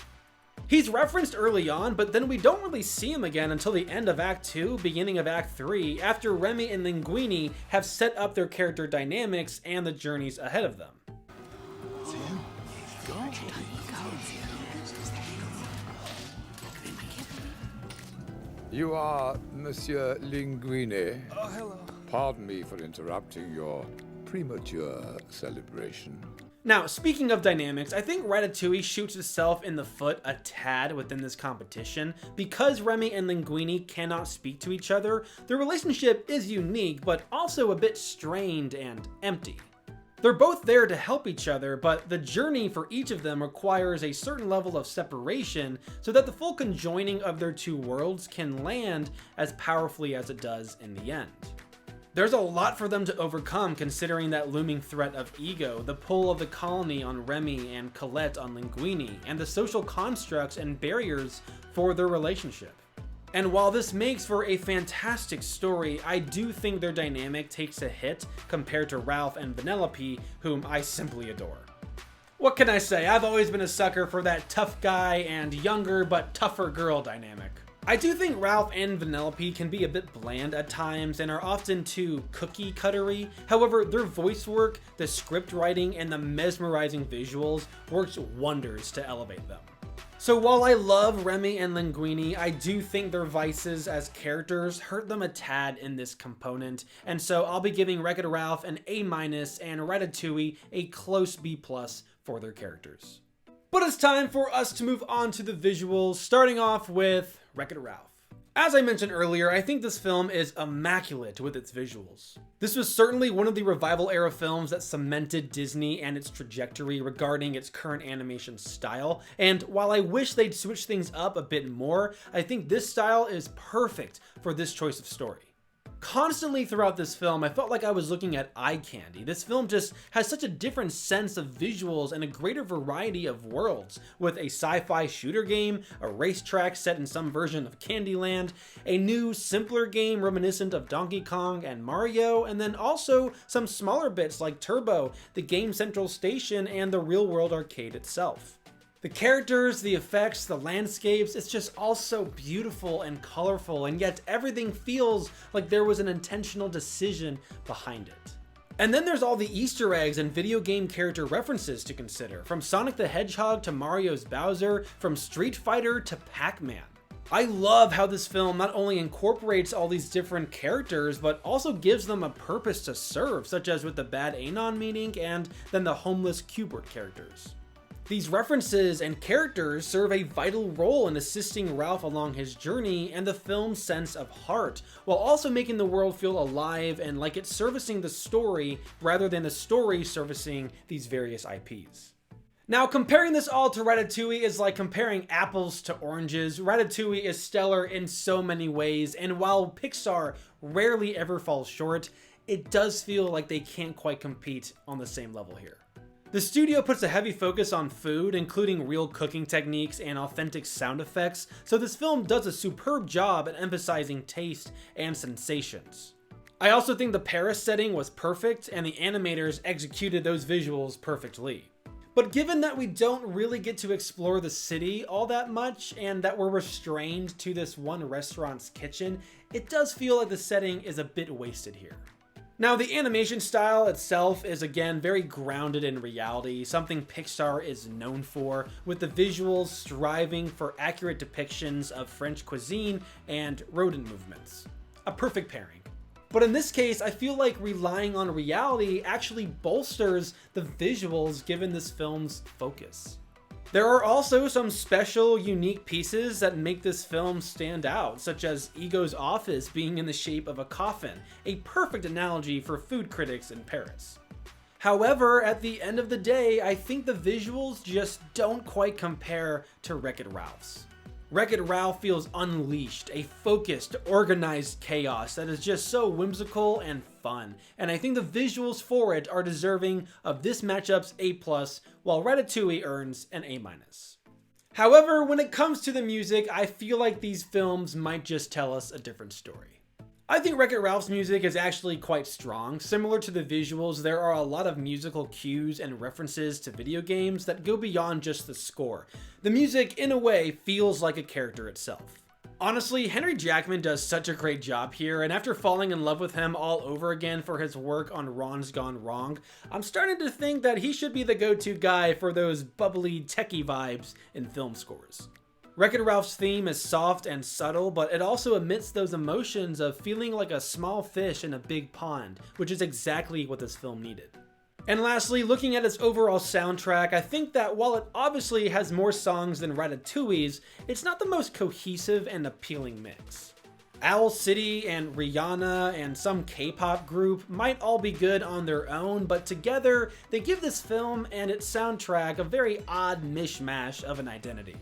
He's referenced early on, but then we don't really see him again until the end of Act 2, beginning of Act 3, after Remy and Linguini have set up their character dynamics and the journeys ahead of them. You are Monsieur Linguini. Oh, hello. Pardon me for interrupting your premature celebration. Now, speaking of dynamics, I think Ratatouille shoots itself in the foot a tad within this competition. Because Remy and Linguini cannot speak to each other, their relationship is unique, but also a bit strained and empty. They're both there to help each other, but the journey for each of them requires a certain level of separation so that the full conjoining of their two worlds can land as powerfully as it does in the end. There's a lot for them to overcome considering that looming threat of Ego, the pull of the colony on Remy and Colette on Linguini, and the social constructs and barriers for their relationship. And while this makes for a fantastic story, I do think their dynamic takes a hit compared to Ralph and Vanellope, whom I simply adore. What can I say? I've always been a sucker for that tough guy and younger but tougher girl dynamic. I do think Ralph and Vanellope can be a bit bland at times and are often too cookie cuttery. However, their voice work, the script writing, and the mesmerizing visuals works wonders to elevate them. So while I love Remy and Linguini, I do think their vices as characters hurt them a tad in this component, and so I'll be giving Wreck-It Ralph an A- and Ratatouille a close B+ for their characters. But it's time for us to move on to the visuals, starting off with Wreck-It Ralph. As I mentioned earlier, I think this film is immaculate with its visuals. This was certainly one of the revival era films that cemented Disney and its trajectory regarding its current animation style, and while I wish they'd switch things up a bit more, I think this style is perfect for this choice of story. Constantly throughout this film, I felt like I was looking at eye candy. This film just has such a different sense of visuals and a greater variety of worlds, with a sci-fi shooter game, a racetrack set in some version of Candyland, a new, simpler game reminiscent of Donkey Kong and Mario, and then also some smaller bits like Turbo, the Game Central Station, and the real-world arcade itself. The characters, the effects, the landscapes, it's just all so beautiful and colorful, and yet everything feels like there was an intentional decision behind it. And then there's all the Easter eggs and video game character references to consider, from Sonic the Hedgehog to Mario's Bowser, from Street Fighter to Pac-Man. I love how this film not only incorporates all these different characters, but also gives them a purpose to serve, such as with the Bad Anon meeting and then the homeless Q*bert characters. These references and characters serve a vital role in assisting Ralph along his journey and the film's sense of heart, while also making the world feel alive and like it's servicing the story rather than the story servicing these various IPs. Now, comparing this all to Ratatouille is like comparing apples to oranges. Ratatouille is stellar in so many ways, and while Pixar rarely ever falls short, it does feel like they can't quite compete on the same level here. The studio puts a heavy focus on food, including real cooking techniques and authentic sound effects, so this film does a superb job at emphasizing taste and sensations. I also think the Paris setting was perfect, and the animators executed those visuals perfectly. But given that we don't really get to explore the city all that much, and that we're restrained to this one restaurant's kitchen, it does feel like the setting is a bit wasted here. Now, the animation style itself is again very grounded in reality, something Pixar is known for, with the visuals striving for accurate depictions of French cuisine and rodent movements. A perfect pairing. But in this case, I feel like relying on reality actually bolsters the visuals given this film's focus. There are also some special, unique pieces that make this film stand out, such as Ego's office being in the shape of a coffin, a perfect analogy for food critics in Paris. However, at the end of the day, I think the visuals just don't quite compare to Wreck-It Ralph's. Wreck-It Ralph feels unleashed, a focused, organized chaos that is just so whimsical and fun, and I think the visuals for it are deserving of this matchup's A+, while Ratatouille earns an A-. However, when it comes to the music, I feel like these films might just tell us a different story. I think Wreck-It Ralph's music is actually quite strong. Similar to the visuals, there are a lot of musical cues and references to video games that go beyond just the score. The music, in a way, feels like a character itself. Honestly, Henry Jackman does such a great job here, and after falling in love with him all over again for his work on Ron's Gone Wrong, I'm starting to think that he should be the go-to guy for those bubbly, techie vibes in film scores. Wreck-It Ralph's theme is soft and subtle, but it also emits those emotions of feeling like a small fish in a big pond, which is exactly what this film needed. And lastly, looking at its overall soundtrack, I think that while it obviously has more songs than Ratatouille's, it's not the most cohesive and appealing mix. Owl City and Rihanna and some K-pop group might all be good on their own, but together they give this film and its soundtrack a very odd mishmash of an identity.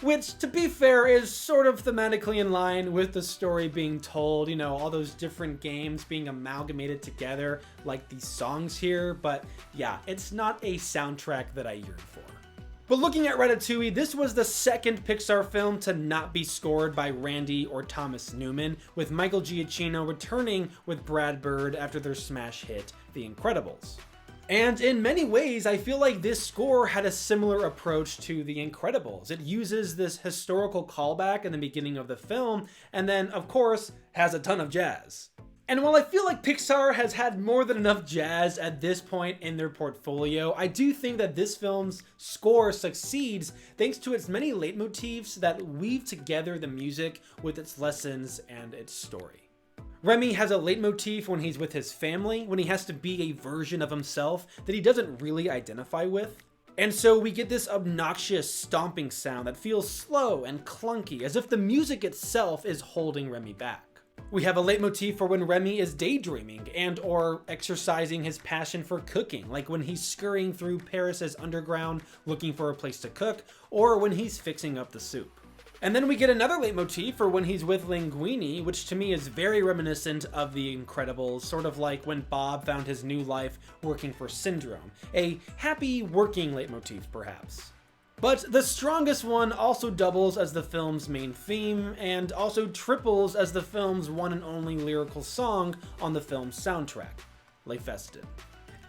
Which, to be fair, is sort of thematically in line with the story being told, you know, all those different games being amalgamated together, like these songs here, but yeah, it's not a soundtrack that I yearn for. But looking at Ratatouille, this was the second Pixar film to not be scored by Randy or Thomas Newman, with Michael Giacchino returning with Brad Bird after their smash hit, The Incredibles. And in many ways, I feel like this score had a similar approach to The Incredibles. It uses this historical callback in the beginning of the film, and then, of course, has a ton of jazz. And while I feel like Pixar has had more than enough jazz at this point in their portfolio, I do think that this film's score succeeds thanks to its many leitmotifs that weave together the music with its lessons and its story. Remy has a leitmotif when he's with his family, when he has to be a version of himself that he doesn't really identify with. And so we get this obnoxious stomping sound that feels slow and clunky, as if the music itself is holding Remy back. We have a leitmotif for when Remy is daydreaming and or exercising his passion for cooking, like when he's scurrying through Paris's underground looking for a place to cook, or when he's fixing up the soup. And then we get another leitmotif for when he's with Linguini, which to me is very reminiscent of The Incredibles, sort of like when Bob found his new life working for Syndrome. A happy working leitmotif, perhaps. But the strongest one also doubles as the film's main theme, and also triples as the film's one and only lyrical song on the film's soundtrack, Les Festins.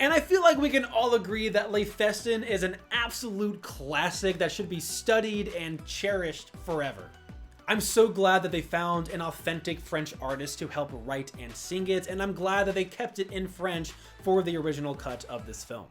And I feel like we can all agree that Les Festins is an absolute classic that should be studied and cherished forever. I'm so glad that they found an authentic French artist to help write and sing it, and I'm glad that they kept it in French for the original cut of this film.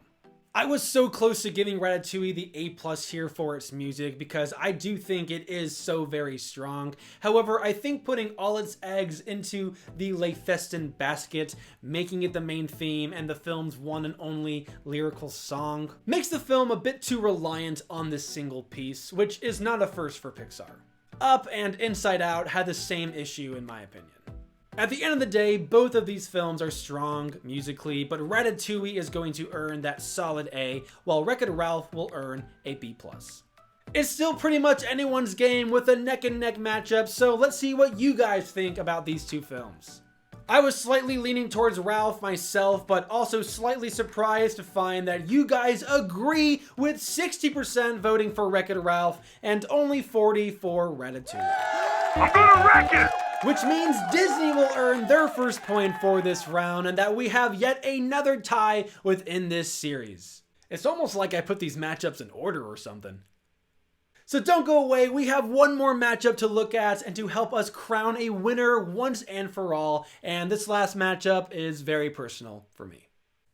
I was so close to giving Ratatouille the A+ here for its music because I do think it is so very strong. However, I think putting all its eggs into the Les Festins basket, making it the main theme and the film's one and only lyrical song, makes the film a bit too reliant on this single piece, which is not a first for Pixar. Up and Inside Out had the same issue in my opinion. At the end of the day, both of these films are strong musically, but Ratatouille is going to earn that solid A, while Wreck-It Ralph will earn a B+. It's still pretty much anyone's game with a neck-and-neck matchup, so let's see what you guys think about these two films. I was slightly leaning towards Ralph myself, but also slightly surprised to find that you guys agree with 60% voting for Wreck-It Ralph and only 40% for Ratatouille. I'm gonna wreck it! Which means Disney will earn their first point for this round and that we have yet another tie within this series. It's almost like I put these matchups in order or something. So don't go away, we have one more matchup to look at and to help us crown a winner once and for all, and this last matchup is very personal for me.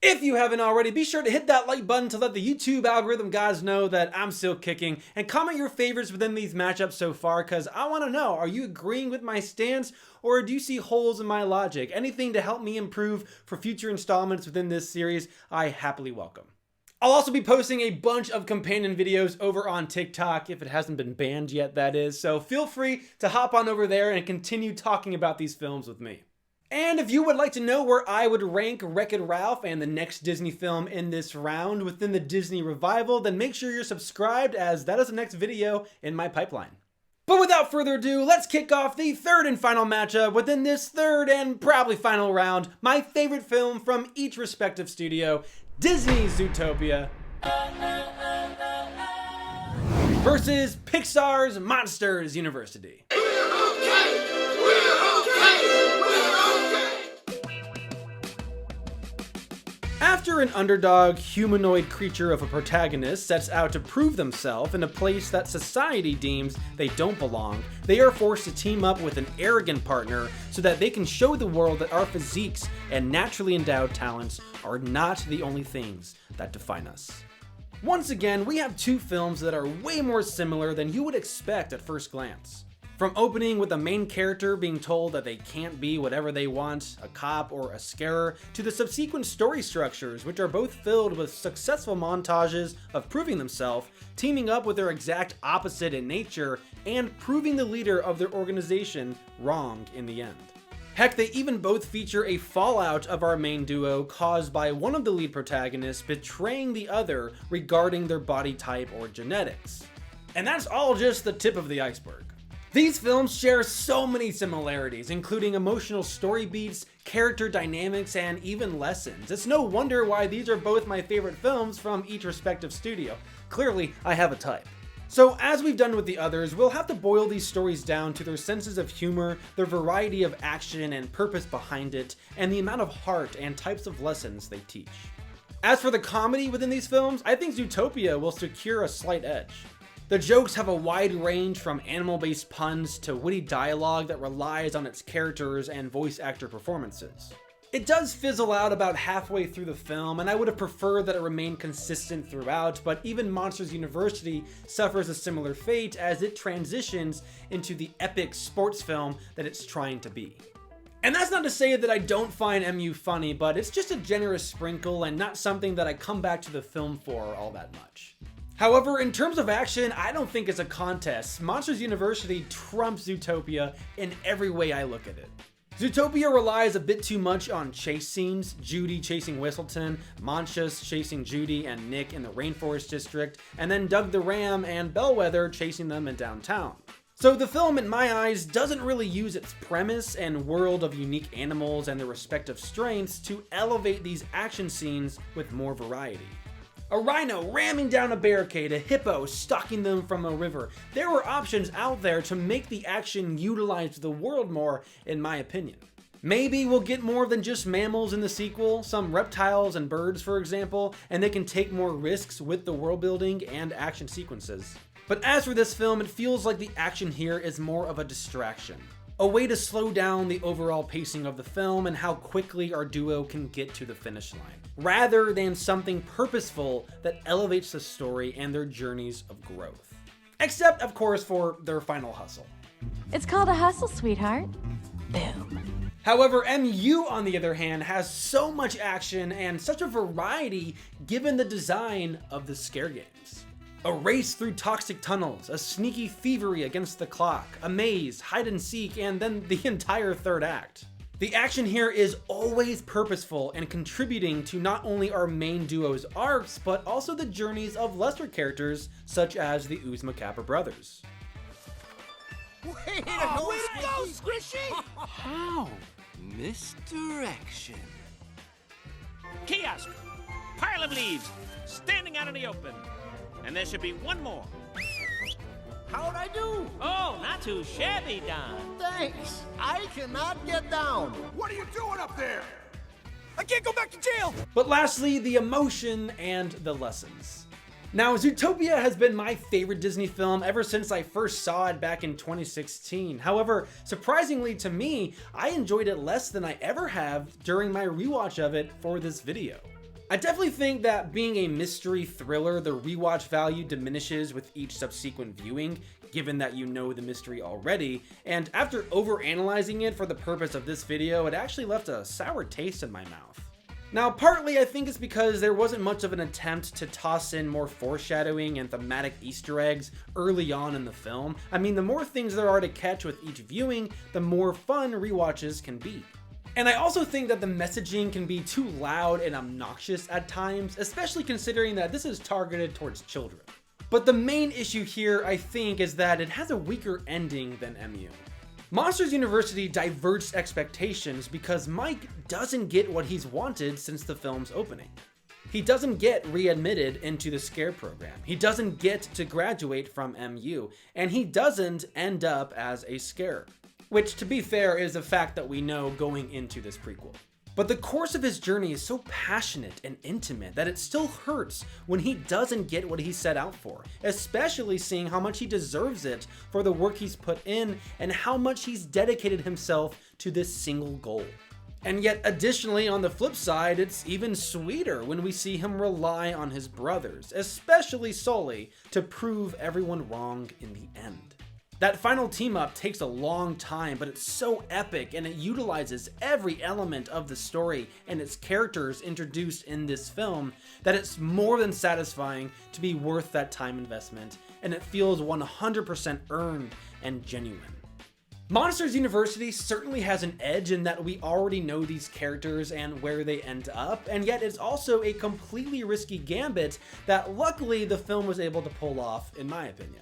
If you haven't already, be sure to hit that like button to let the YouTube algorithm guys know that I'm still kicking, and comment your favorites within these matchups so far, because I want to know, are you agreeing with my stance, or do you see holes in my logic? Anything to help me improve for future installments within this series, I happily welcome. I'll also be posting a bunch of companion videos over on TikTok, if it hasn't been banned yet, that is, so feel free to hop on over there and continue talking about these films with me. And if you would like to know where I would rank Wreck-It Ralph and the next Disney film in this round within the Disney revival, then make sure you're subscribed, as that is the next video in my pipeline. But without further ado, let's kick off the third and final matchup within this third and probably final round, my favorite film from each respective studio, Disney's Zootopia versus Pixar's Monsters University. After an underdog humanoid creature of a protagonist sets out to prove themselves in a place that society deems they don't belong, they are forced to team up with an arrogant partner so that they can show the world that our physiques and naturally endowed talents are not the only things that define us. Once again, we have two films that are way more similar than you would expect at first glance. From opening with the main character being told that they can't be whatever they want, a cop or a scarer, to the subsequent story structures, which are both filled with successful montages of proving themselves, teaming up with their exact opposite in nature, and proving the leader of their organization wrong in the end. Heck, they even both feature a fallout of our main duo caused by one of the lead protagonists betraying the other regarding their body type or genetics. And that's all just the tip of the iceberg. These films share so many similarities, including emotional story beats, character dynamics, and even lessons. It's no wonder why these are both my favorite films from each respective studio. Clearly, I have a type. So as we've done with the others, we'll have to boil these stories down to their senses of humor, their variety of action and purpose behind it, and the amount of heart and types of lessons they teach. As for the comedy within these films, I think Zootopia will secure a slight edge. The jokes have a wide range from animal-based puns to witty dialogue that relies on its characters and voice actor performances. It does fizzle out about halfway through the film, and I would have preferred that it remained consistent throughout, but even Monsters University suffers a similar fate as it transitions into the epic sports film that it's trying to be. And that's not to say that I don't find MU funny, but it's just a generous sprinkle and not something that I come back to the film for all that much. However, in terms of action, I don't think it's a contest. Monsters University trumps Zootopia in every way I look at it. Zootopia relies a bit too much on chase scenes, Judy chasing Whistleton, Manchas chasing Judy and Nick in the Rainforest District, and then Doug the Ram and Bellwether chasing them in downtown. So the film, in my eyes, doesn't really use its premise and world of unique animals and their respective strengths to elevate these action scenes with more variety. A rhino ramming down a barricade, a hippo stalking them from a river. There were options out there to make the action utilize the world more, in my opinion. Maybe we'll get more than just mammals in the sequel, some reptiles and birds for example, and they can take more risks with the world building and action sequences. But as for this film, it feels like the action here is more of a distraction. A way to slow down the overall pacing of the film and how quickly our duo can get to the finish line, rather than something purposeful that elevates the story and their journeys of growth. Except, of course, for their final hustle. It's called a hustle, sweetheart. Boom. However, MU, on the other hand, has so much action and such a variety given the design of the scare games. A race through toxic tunnels, a sneaky thievery against the clock, a maze, hide and seek, and then the entire third act. The action here is always purposeful and contributing to not only our main duo's arcs, but also the journeys of lesser characters such as the Uzma brothers. Way to go, Squishy! How? Misdirection. Kiosk! Pile of leaves! Standing out in the open! And there should be one more. How'd I do? Oh, not too shabby, Don. Thanks. I cannot get down. What are you doing up there? I can't go back to jail! But lastly, the emotion and the lessons. Now, Zootopia has been my favorite Disney film ever since I first saw it back in 2016. However, surprisingly to me, I enjoyed it less than I ever have during my rewatch of it for this video. I definitely think that being a mystery thriller, the rewatch value diminishes with each subsequent viewing, given that you know the mystery already, and after overanalyzing it for the purpose of this video, it actually left a sour taste in my mouth. Now, partly I think it's because there wasn't much of an attempt to toss in more foreshadowing and thematic Easter eggs early on in the film. I mean, the more things there are to catch with each viewing, the more fun rewatches can be. And I also think that the messaging can be too loud and obnoxious at times, especially considering that this is targeted towards children. But the main issue here, I think, is that it has a weaker ending than MU. Monsters University diverged expectations because Mike doesn't get what he's wanted since the film's opening. He doesn't get readmitted into the scare program. He doesn't get to graduate from MU, and he doesn't end up as a scarer. Which, to be fair, is a fact that we know going into this prequel. But the course of his journey is so passionate and intimate that it still hurts when he doesn't get what he set out for, especially seeing how much he deserves it for the work he's put in and how much he's dedicated himself to this single goal. And yet, additionally, on the flip side, it's even sweeter when we see him rely on his brothers, especially Sully, to prove everyone wrong in the end. That final team up takes a long time, but it's so epic and it utilizes every element of the story and its characters introduced in this film that it's more than satisfying to be worth that time investment, and it feels 100% earned and genuine. Monsters University certainly has an edge in that we already know these characters and where they end up, and yet it's also a completely risky gambit that luckily the film was able to pull off, in my opinion.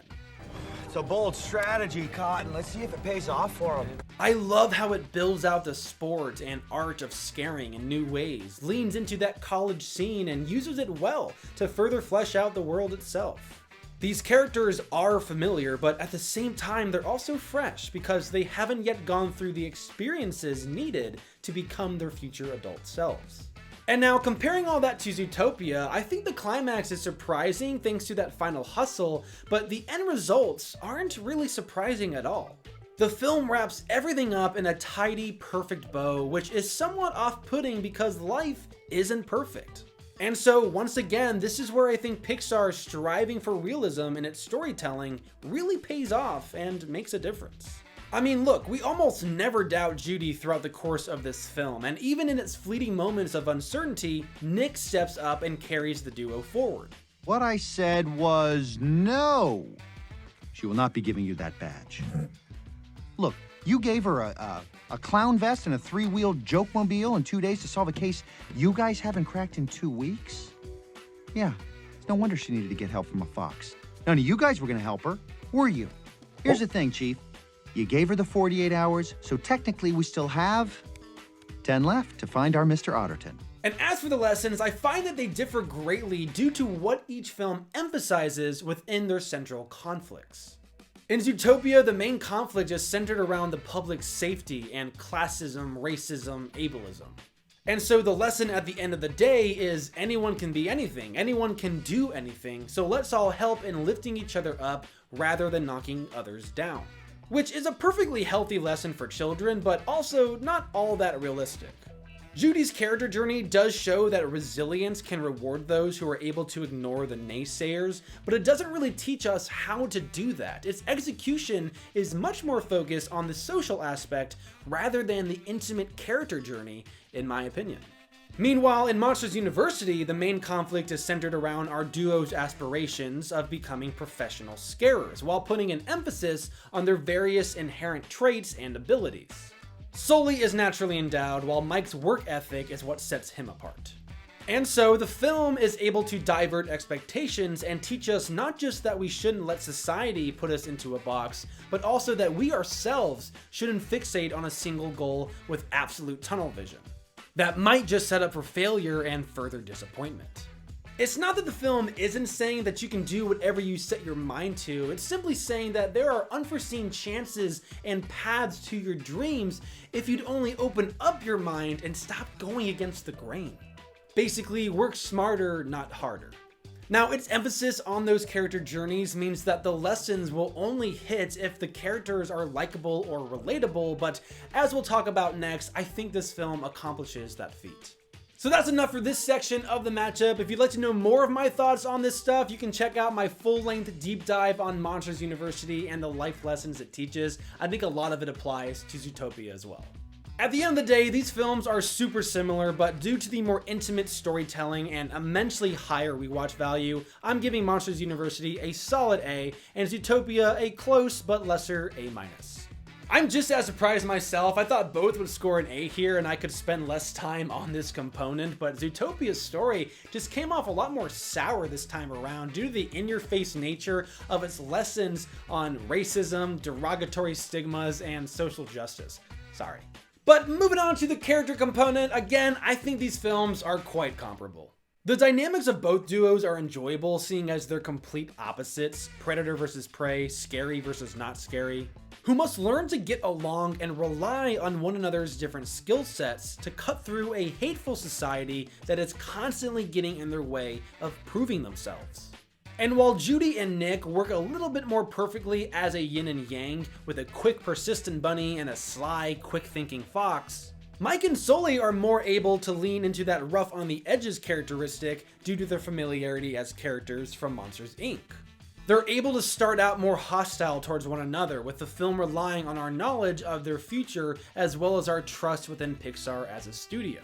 It's a bold strategy, Cotton. Let's see if it pays off for him. I love how it builds out the sport and art of scaring in new ways, leans into that college scene, and uses it well to further flesh out the world itself. These characters are familiar, but at the same time, they're also fresh because they haven't yet gone through the experiences needed to become their future adult selves. And now, comparing all that to Zootopia, I think the climax is surprising thanks to that final hustle, but the end results aren't really surprising at all. The film wraps everything up in a tidy, perfect bow, which is somewhat off-putting because life isn't perfect. And so, once again, this is where I think Pixar striving for realism in its storytelling really pays off and makes a difference. I mean, look, we almost never doubt Judy throughout the course of this film, and even in its fleeting moments of uncertainty, Nick steps up and carries the duo forward. What I said was no. She will not be giving you that badge. Look, you gave her a clown vest and a three-wheeled joke-mobile in 2 days to solve a case you guys haven't cracked in 2 weeks? Yeah, it's no wonder she needed to get help from a fox. None of you guys were gonna help her, were you? Here's the thing, Chief. You gave her the 48 hours, so technically we still have 10 left to find our Mr. Otterton. And as for the lessons, I find that they differ greatly due to what each film emphasizes within their central conflicts. In Zootopia, the main conflict is centered around the public's safety and classism, racism, ableism. And so the lesson at the end of the day is anyone can be anything, anyone can do anything, so let's all help in lifting each other up rather than knocking others down. Which is a perfectly healthy lesson for children, but also not all that realistic. Judy's character journey does show that resilience can reward those who are able to ignore the naysayers, but it doesn't really teach us how to do that. Its execution is much more focused on the social aspect rather than the intimate character journey, in my opinion. Meanwhile, in Monsters University, the main conflict is centered around our duo's aspirations of becoming professional scarers, while putting an emphasis on their various inherent traits and abilities. Sully is naturally endowed, while Mike's work ethic is what sets him apart. And so, the film is able to divert expectations and teach us not just that we shouldn't let society put us into a box, but also that we ourselves shouldn't fixate on a single goal with absolute tunnel vision. That might just set up for failure and further disappointment. It's not that the film isn't saying that you can do whatever you set your mind to, it's simply saying that there are unforeseen chances and paths to your dreams if you'd only open up your mind and stop going against the grain. Basically, work smarter, not harder. Now, its emphasis on those character journeys means that the lessons will only hit if the characters are likable or relatable, but as we'll talk about next, I think this film accomplishes that feat. So that's enough for this section of the matchup. If you'd like to know more of my thoughts on this stuff, you can check out my full-length deep dive on Monsters University and the life lessons it teaches. I think a lot of it applies to Zootopia as well. At the end of the day, these films are super similar, but due to the more intimate storytelling and immensely higher rewatch value, I'm giving Monsters University a solid A, and Zootopia a close but lesser A-. I'm just as surprised myself. I thought both would score an A here and I could spend less time on this component, but Zootopia's story just came off a lot more sour this time around due to the in-your-face nature of its lessons on racism, derogatory stigmas, and social justice. Sorry. But moving on to the character component, again, I think these films are quite comparable. The dynamics of both duos are enjoyable, seeing as they're complete opposites, predator versus prey, scary versus not scary, who must learn to get along and rely on one another's different skill sets to cut through a hateful society that is constantly getting in their way of proving themselves. And while Judy and Nick work a little bit more perfectly as a yin and yang, with a quick persistent bunny and a sly, quick-thinking fox, Mike and Sully are more able to lean into that rough on the edges characteristic due to their familiarity as characters from Monsters, Inc. They're able to start out more hostile towards one another, with the film relying on our knowledge of their future as well as our trust within Pixar as a studio.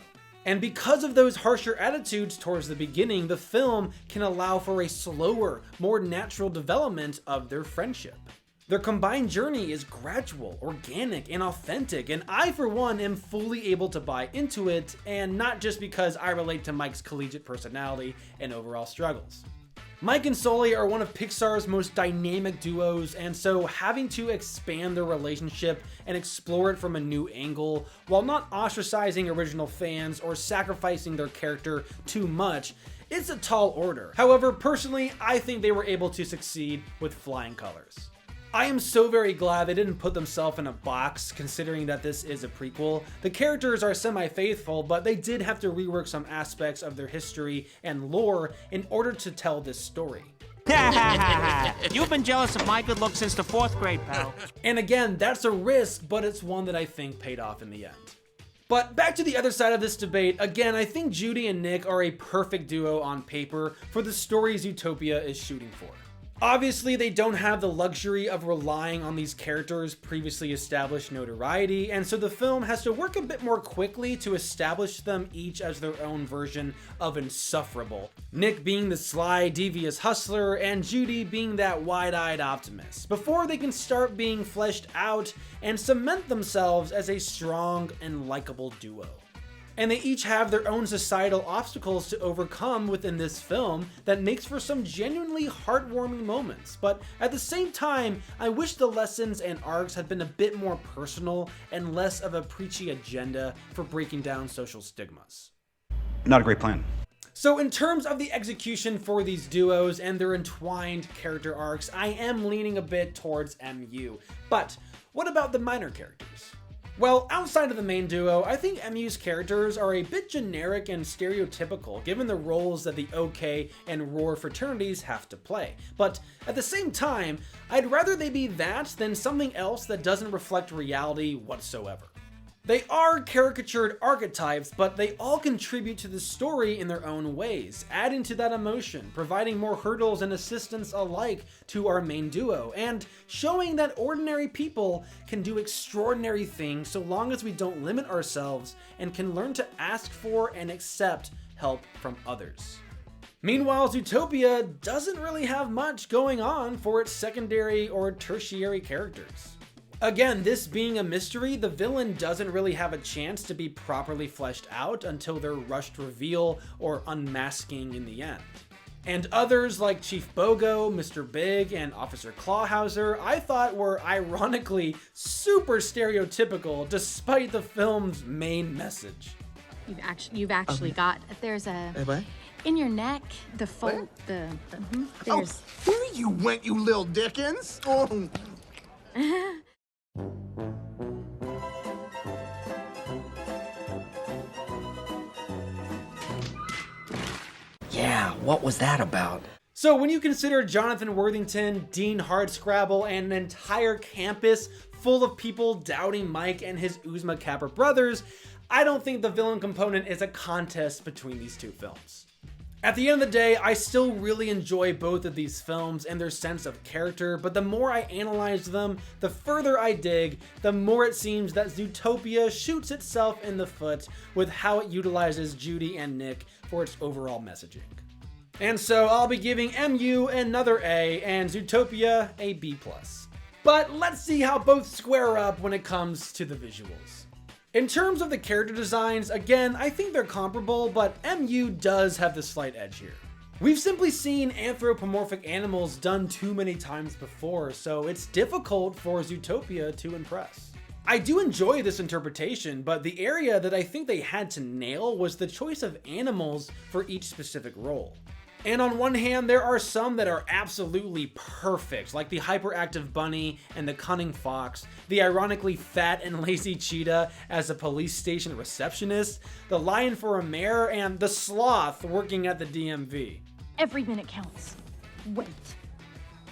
And because of those harsher attitudes towards the beginning, the film can allow for a slower, more natural development of their friendship. Their combined journey is gradual, organic, and authentic, and I, for one, am fully able to buy into it, and not just because I relate to Mike's collegiate personality and overall struggles. Mike and Sully are one of Pixar's most dynamic duos, and so having to expand their relationship and explore it from a new angle, while not ostracizing original fans or sacrificing their character too much, it's a tall order. However, personally, I think they were able to succeed with flying colors. I am so very glad they didn't put themselves in a box, considering that this is a prequel. The characters are semi-faithful, but they did have to rework some aspects of their history and lore in order to tell this story. You've been jealous of my good looks since the 4th grade, pal. And again, that's a risk, but it's one that I think paid off in the end. But back to the other side of this debate, again, I think Judy and Nick are a perfect duo on paper for the story Zootopia is shooting for. Obviously, they don't have the luxury of relying on these characters' previously established notoriety, and so the film has to work a bit more quickly to establish them each as their own version of insufferable. Nick being the sly, devious hustler, and Judy being that wide-eyed optimist, before they can start being fleshed out and cement themselves as a strong and likable duo. And they each have their own societal obstacles to overcome within this film that makes for some genuinely heartwarming moments. But at the same time, I wish the lessons and arcs had been a bit more personal and less of a preachy agenda for breaking down social stigmas. Not a great plan. So in terms of the execution for these duos and their entwined character arcs, I am leaning a bit towards MU. But what about the minor characters? Well, outside of the main duo, I think MU's characters are a bit generic and stereotypical given the roles that the OK and Roar fraternities have to play. But at the same time, I'd rather they be that than something else that doesn't reflect reality whatsoever. They are caricatured archetypes, but they all contribute to the story in their own ways, adding to that emotion, providing more hurdles and assistance alike to our main duo, and showing that ordinary people can do extraordinary things so long as we don't limit ourselves and can learn to ask for and accept help from others. Meanwhile, Zootopia doesn't really have much going on for its secondary or tertiary characters. Again, this being a mystery, the villain doesn't really have a chance to be properly fleshed out until their rushed reveal or unmasking in the end. And others like Chief Bogo, Mr. Big, and Officer Clawhauser I thought were ironically super stereotypical despite the film's main message. You've actually got, there's a, what? in your neck, the fold, there's. Oh, here you went, you little Dickens! Oh. Yeah, what was that about? So when you consider Jonathan Worthington, Dean Hardscrabble, and an entire campus full of people doubting Mike and his Uzma Capper brothers, I don't think the villain component is a contest between these two films. At the end of the day, I still really enjoy both of these films and their sense of character, but the more I analyze them, the further I dig, the more it seems that Zootopia shoots itself in the foot with how it utilizes Judy and Nick for its overall messaging. And so I'll be giving MU another A and Zootopia a B+. But let's see how both square up when it comes to the visuals. In terms of the character designs, again, I think they're comparable, but MU does have the slight edge here. We've simply seen anthropomorphic animals done too many times before, so it's difficult for Zootopia to impress. I do enjoy this interpretation, but the area that I think they had to nail was the choice of animals for each specific role. And on one hand, there are some that are absolutely perfect, like the hyperactive bunny and the cunning fox, the ironically fat and lazy cheetah as a police station receptionist, the lion for a mayor, and the sloth working at the DMV. Every minute counts. Wait.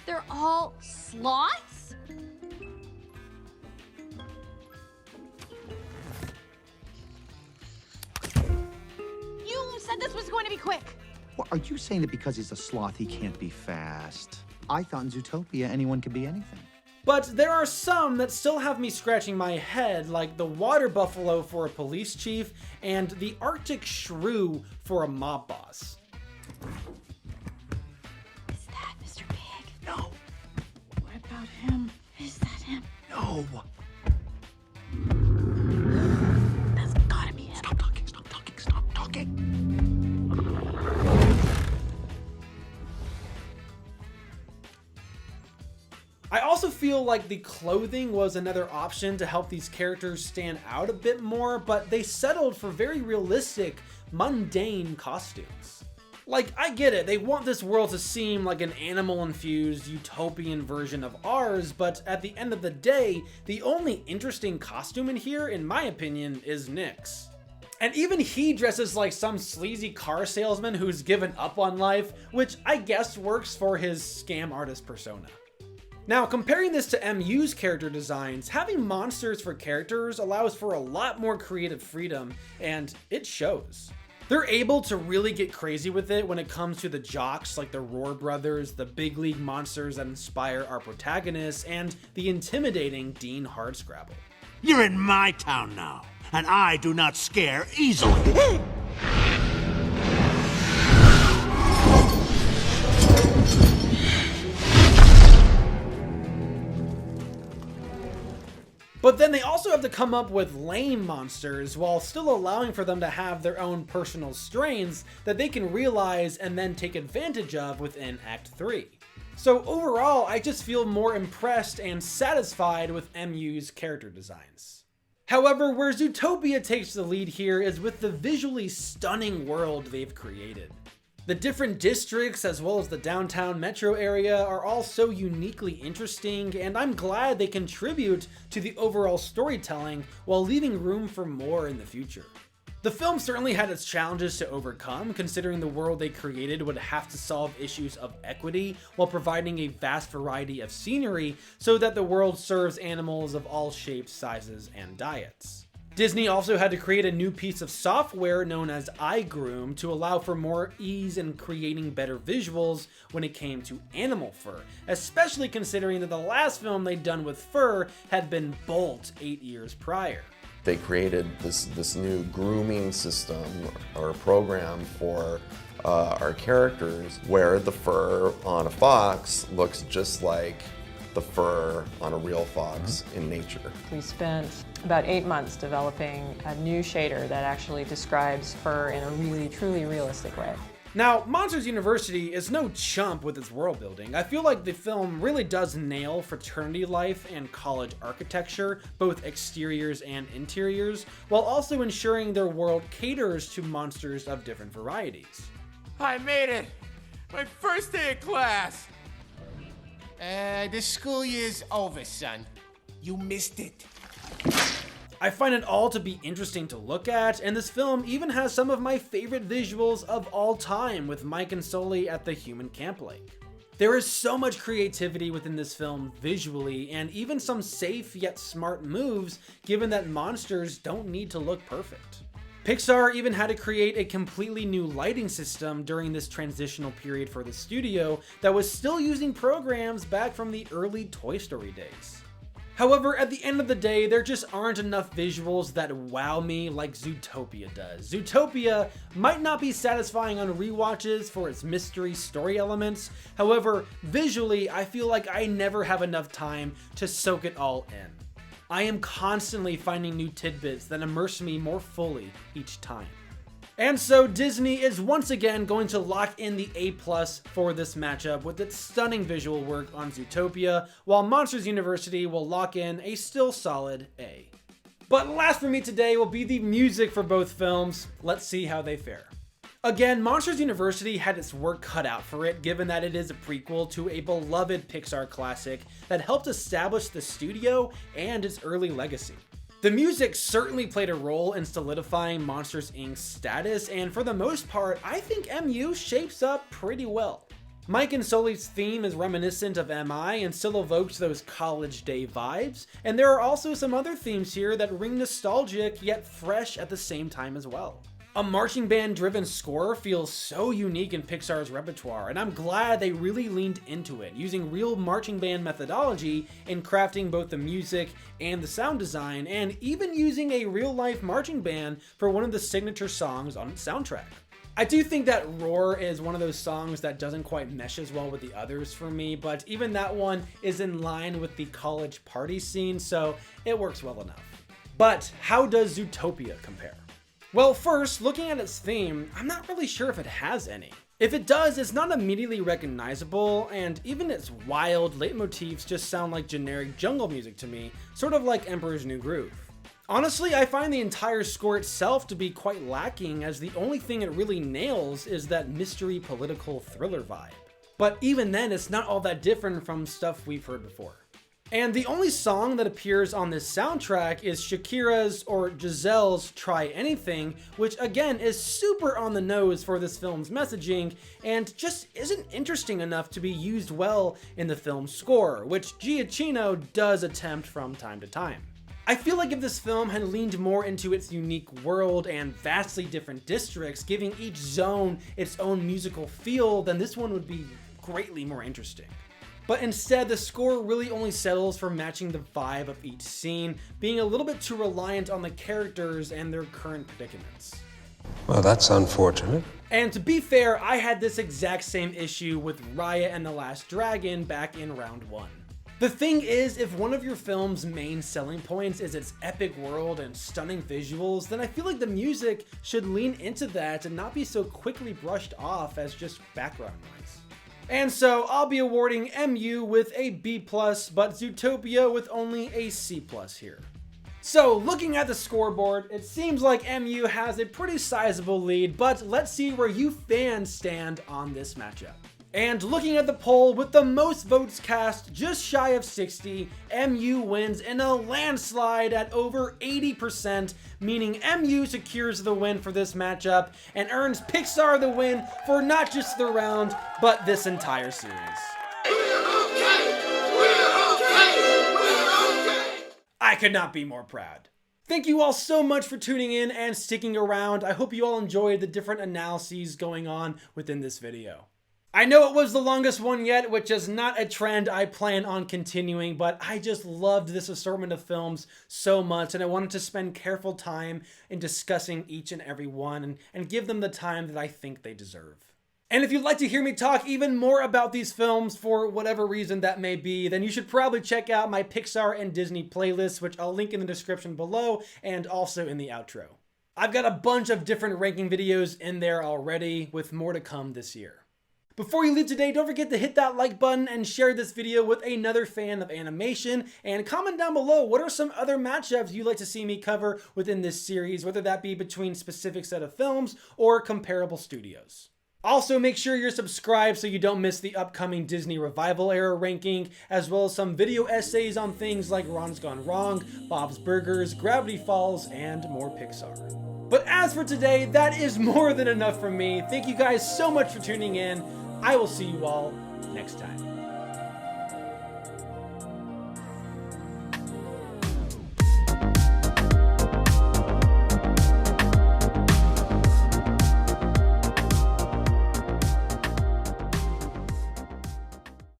They're all sloths? You said this was going to be quick. Well, are you saying that because he's a sloth, he can't be fast? I thought in Zootopia anyone could be anything. But there are some that still have me scratching my head, like the water buffalo for a police chief and the Arctic shrew for a mob boss. Is that Mr. Pig? No. What about him? Is that him? No. That's gotta be him. Stop talking, stop talking, stop talking. I also feel like the clothing was another option to help these characters stand out a bit more, but they settled for very realistic, mundane costumes. Like, I get it, they want this world to seem like an animal-infused utopian version of ours, but at the end of the day, the only interesting costume in here, in my opinion, is Nick's. And even he dresses like some sleazy car salesman who's given up on life, which I guess works for his scam artist persona. Now, comparing this to MU's character designs, having monsters for characters allows for a lot more creative freedom, and it shows. They're able to really get crazy with it when it comes to the jocks like the Roar Brothers, the big league monsters that inspire our protagonists, and the intimidating Dean Hardscrabble. You're in my town now, and I do not scare easily. But then they also have to come up with lame monsters while still allowing for them to have their own personal strains that they can realize and then take advantage of within Act 3. So overall, I just feel more impressed and satisfied with MU's character designs. However, where Zootopia takes the lead here is with the visually stunning world they've created. The different districts, as well as the downtown metro area, are all so uniquely interesting, and I'm glad they contribute to the overall storytelling while leaving room for more in the future. The film certainly had its challenges to overcome, considering the world they created would have to solve issues of equity while providing a vast variety of scenery so that the world serves animals of all shapes, sizes, and diets. Disney also had to create a new piece of software known as iGroom to allow for more ease in creating better visuals when it came to animal fur, especially considering that the last film they'd done with fur had been Bolt 8 years prior. They created this new grooming system or program for our characters where the fur on a fox looks just like the fur on a real fox in nature. We spent about 8 months developing a new shader that actually describes fur in a really, truly realistic way. Now, Monsters University is no chump with its world building. I feel like the film really does nail fraternity life and college architecture, both exteriors and interiors, while also ensuring their world caters to monsters of different varieties. I made it! My first day of class! The school year's over, son. You missed it. I find it all to be interesting to look at, and this film even has some of my favorite visuals of all time with Mike and Sully at the human camp lake. There is so much creativity within this film visually, and even some safe yet smart moves given that monsters don't need to look perfect. Pixar even had to create a completely new lighting system during this transitional period for the studio that was still using programs back from the early Toy Story days. However, at the end of the day, there just aren't enough visuals that wow me like Zootopia does. Zootopia might not be satisfying on rewatches for its mystery story elements. However, visually, I feel like I never have enough time to soak it all in. I am constantly finding new tidbits that immerse me more fully each time. And so Disney is once again going to lock in the A+ for this matchup with its stunning visual work on Zootopia, while Monsters University will lock in a still solid A. But last for me today will be the music for both films. Let's see how they fare. Again, Monsters University had its work cut out for it, given that it is a prequel to a beloved Pixar classic that helped establish the studio and its early legacy. The music certainly played a role in solidifying Monsters Inc.'s status, and for the most part, I think MU shapes up pretty well. Mike and Sully's theme is reminiscent of MI and still evokes those college day vibes, and there are also some other themes here that ring nostalgic yet fresh at the same time as well. A marching band driven score feels so unique in Pixar's repertoire, and I'm glad they really leaned into it, using real marching band methodology in crafting both the music and the sound design, and even using a real-life marching band for one of the signature songs on its soundtrack. I do think that Roar is one of those songs that doesn't quite mesh as well with the others for me, but even that one is in line with the college party scene, so it works well enough. But how does Zootopia compare? Well, first, looking at its theme, I'm not really sure if it has any. If it does, it's not immediately recognizable, and even its wild leitmotifs just sound like generic jungle music to me, sort of like Emperor's New Groove. Honestly, I find the entire score itself to be quite lacking, as the only thing it really nails is that mystery political thriller vibe. But even then, it's not all that different from stuff we've heard before. And the only song that appears on this soundtrack is Shakira's or Giselle's Try Anything, which again is super on the nose for this film's messaging and just isn't interesting enough to be used well in the film's score, which Giacchino does attempt from time to time. I feel like if this film had leaned more into its unique world and vastly different districts, giving each zone its own musical feel, then this one would be greatly more interesting. But instead, the score really only settles for matching the vibe of each scene, being a little bit too reliant on the characters and their current predicaments. Well, that's unfortunate. And to be fair, I had this exact same issue with Raya and the Last Dragon back in round 1. The thing is, if one of your film's main selling points is its epic world and stunning visuals, then I feel like the music should lean into that and not be so quickly brushed off as just background noise. And so I'll be awarding MU with a B+, but Zootopia with only a C+ here. So looking at the scoreboard, it seems like MU has a pretty sizable lead, but let's see where you fans stand on this matchup. And looking at the poll, with the most votes cast, just shy of 60, MU wins in a landslide at over 80%, meaning MU secures the win for this matchup and earns Pixar the win for not just the round, but this entire series. I could not be more proud. Thank you all so much for tuning in and sticking around. I hope you all enjoyed the different analyses going on within this video. I know it was the longest one yet, which is not a trend I plan on continuing, but I just loved this assortment of films so much, and I wanted to spend careful time in discussing each and every one and give them the time that I think they deserve. And if you'd like to hear me talk even more about these films for whatever reason that may be, then you should probably check out my Pixar and Disney playlist, which I'll link in the description below and also in the outro. I've got a bunch of different ranking videos in there already, with more to come this year. Before you leave today, don't forget to hit that like button and share this video with another fan of animation, and comment down below what are some other matchups you'd like to see me cover within this series, whether that be between specific set of films or comparable studios. Also, make sure you're subscribed so you don't miss the upcoming Disney Revival era ranking, as well as some video essays on things like Ron's Gone Wrong, Bob's Burgers, Gravity Falls, and more Pixar. But as for today, that is more than enough from me. Thank you guys so much for tuning in. I will see you all next time.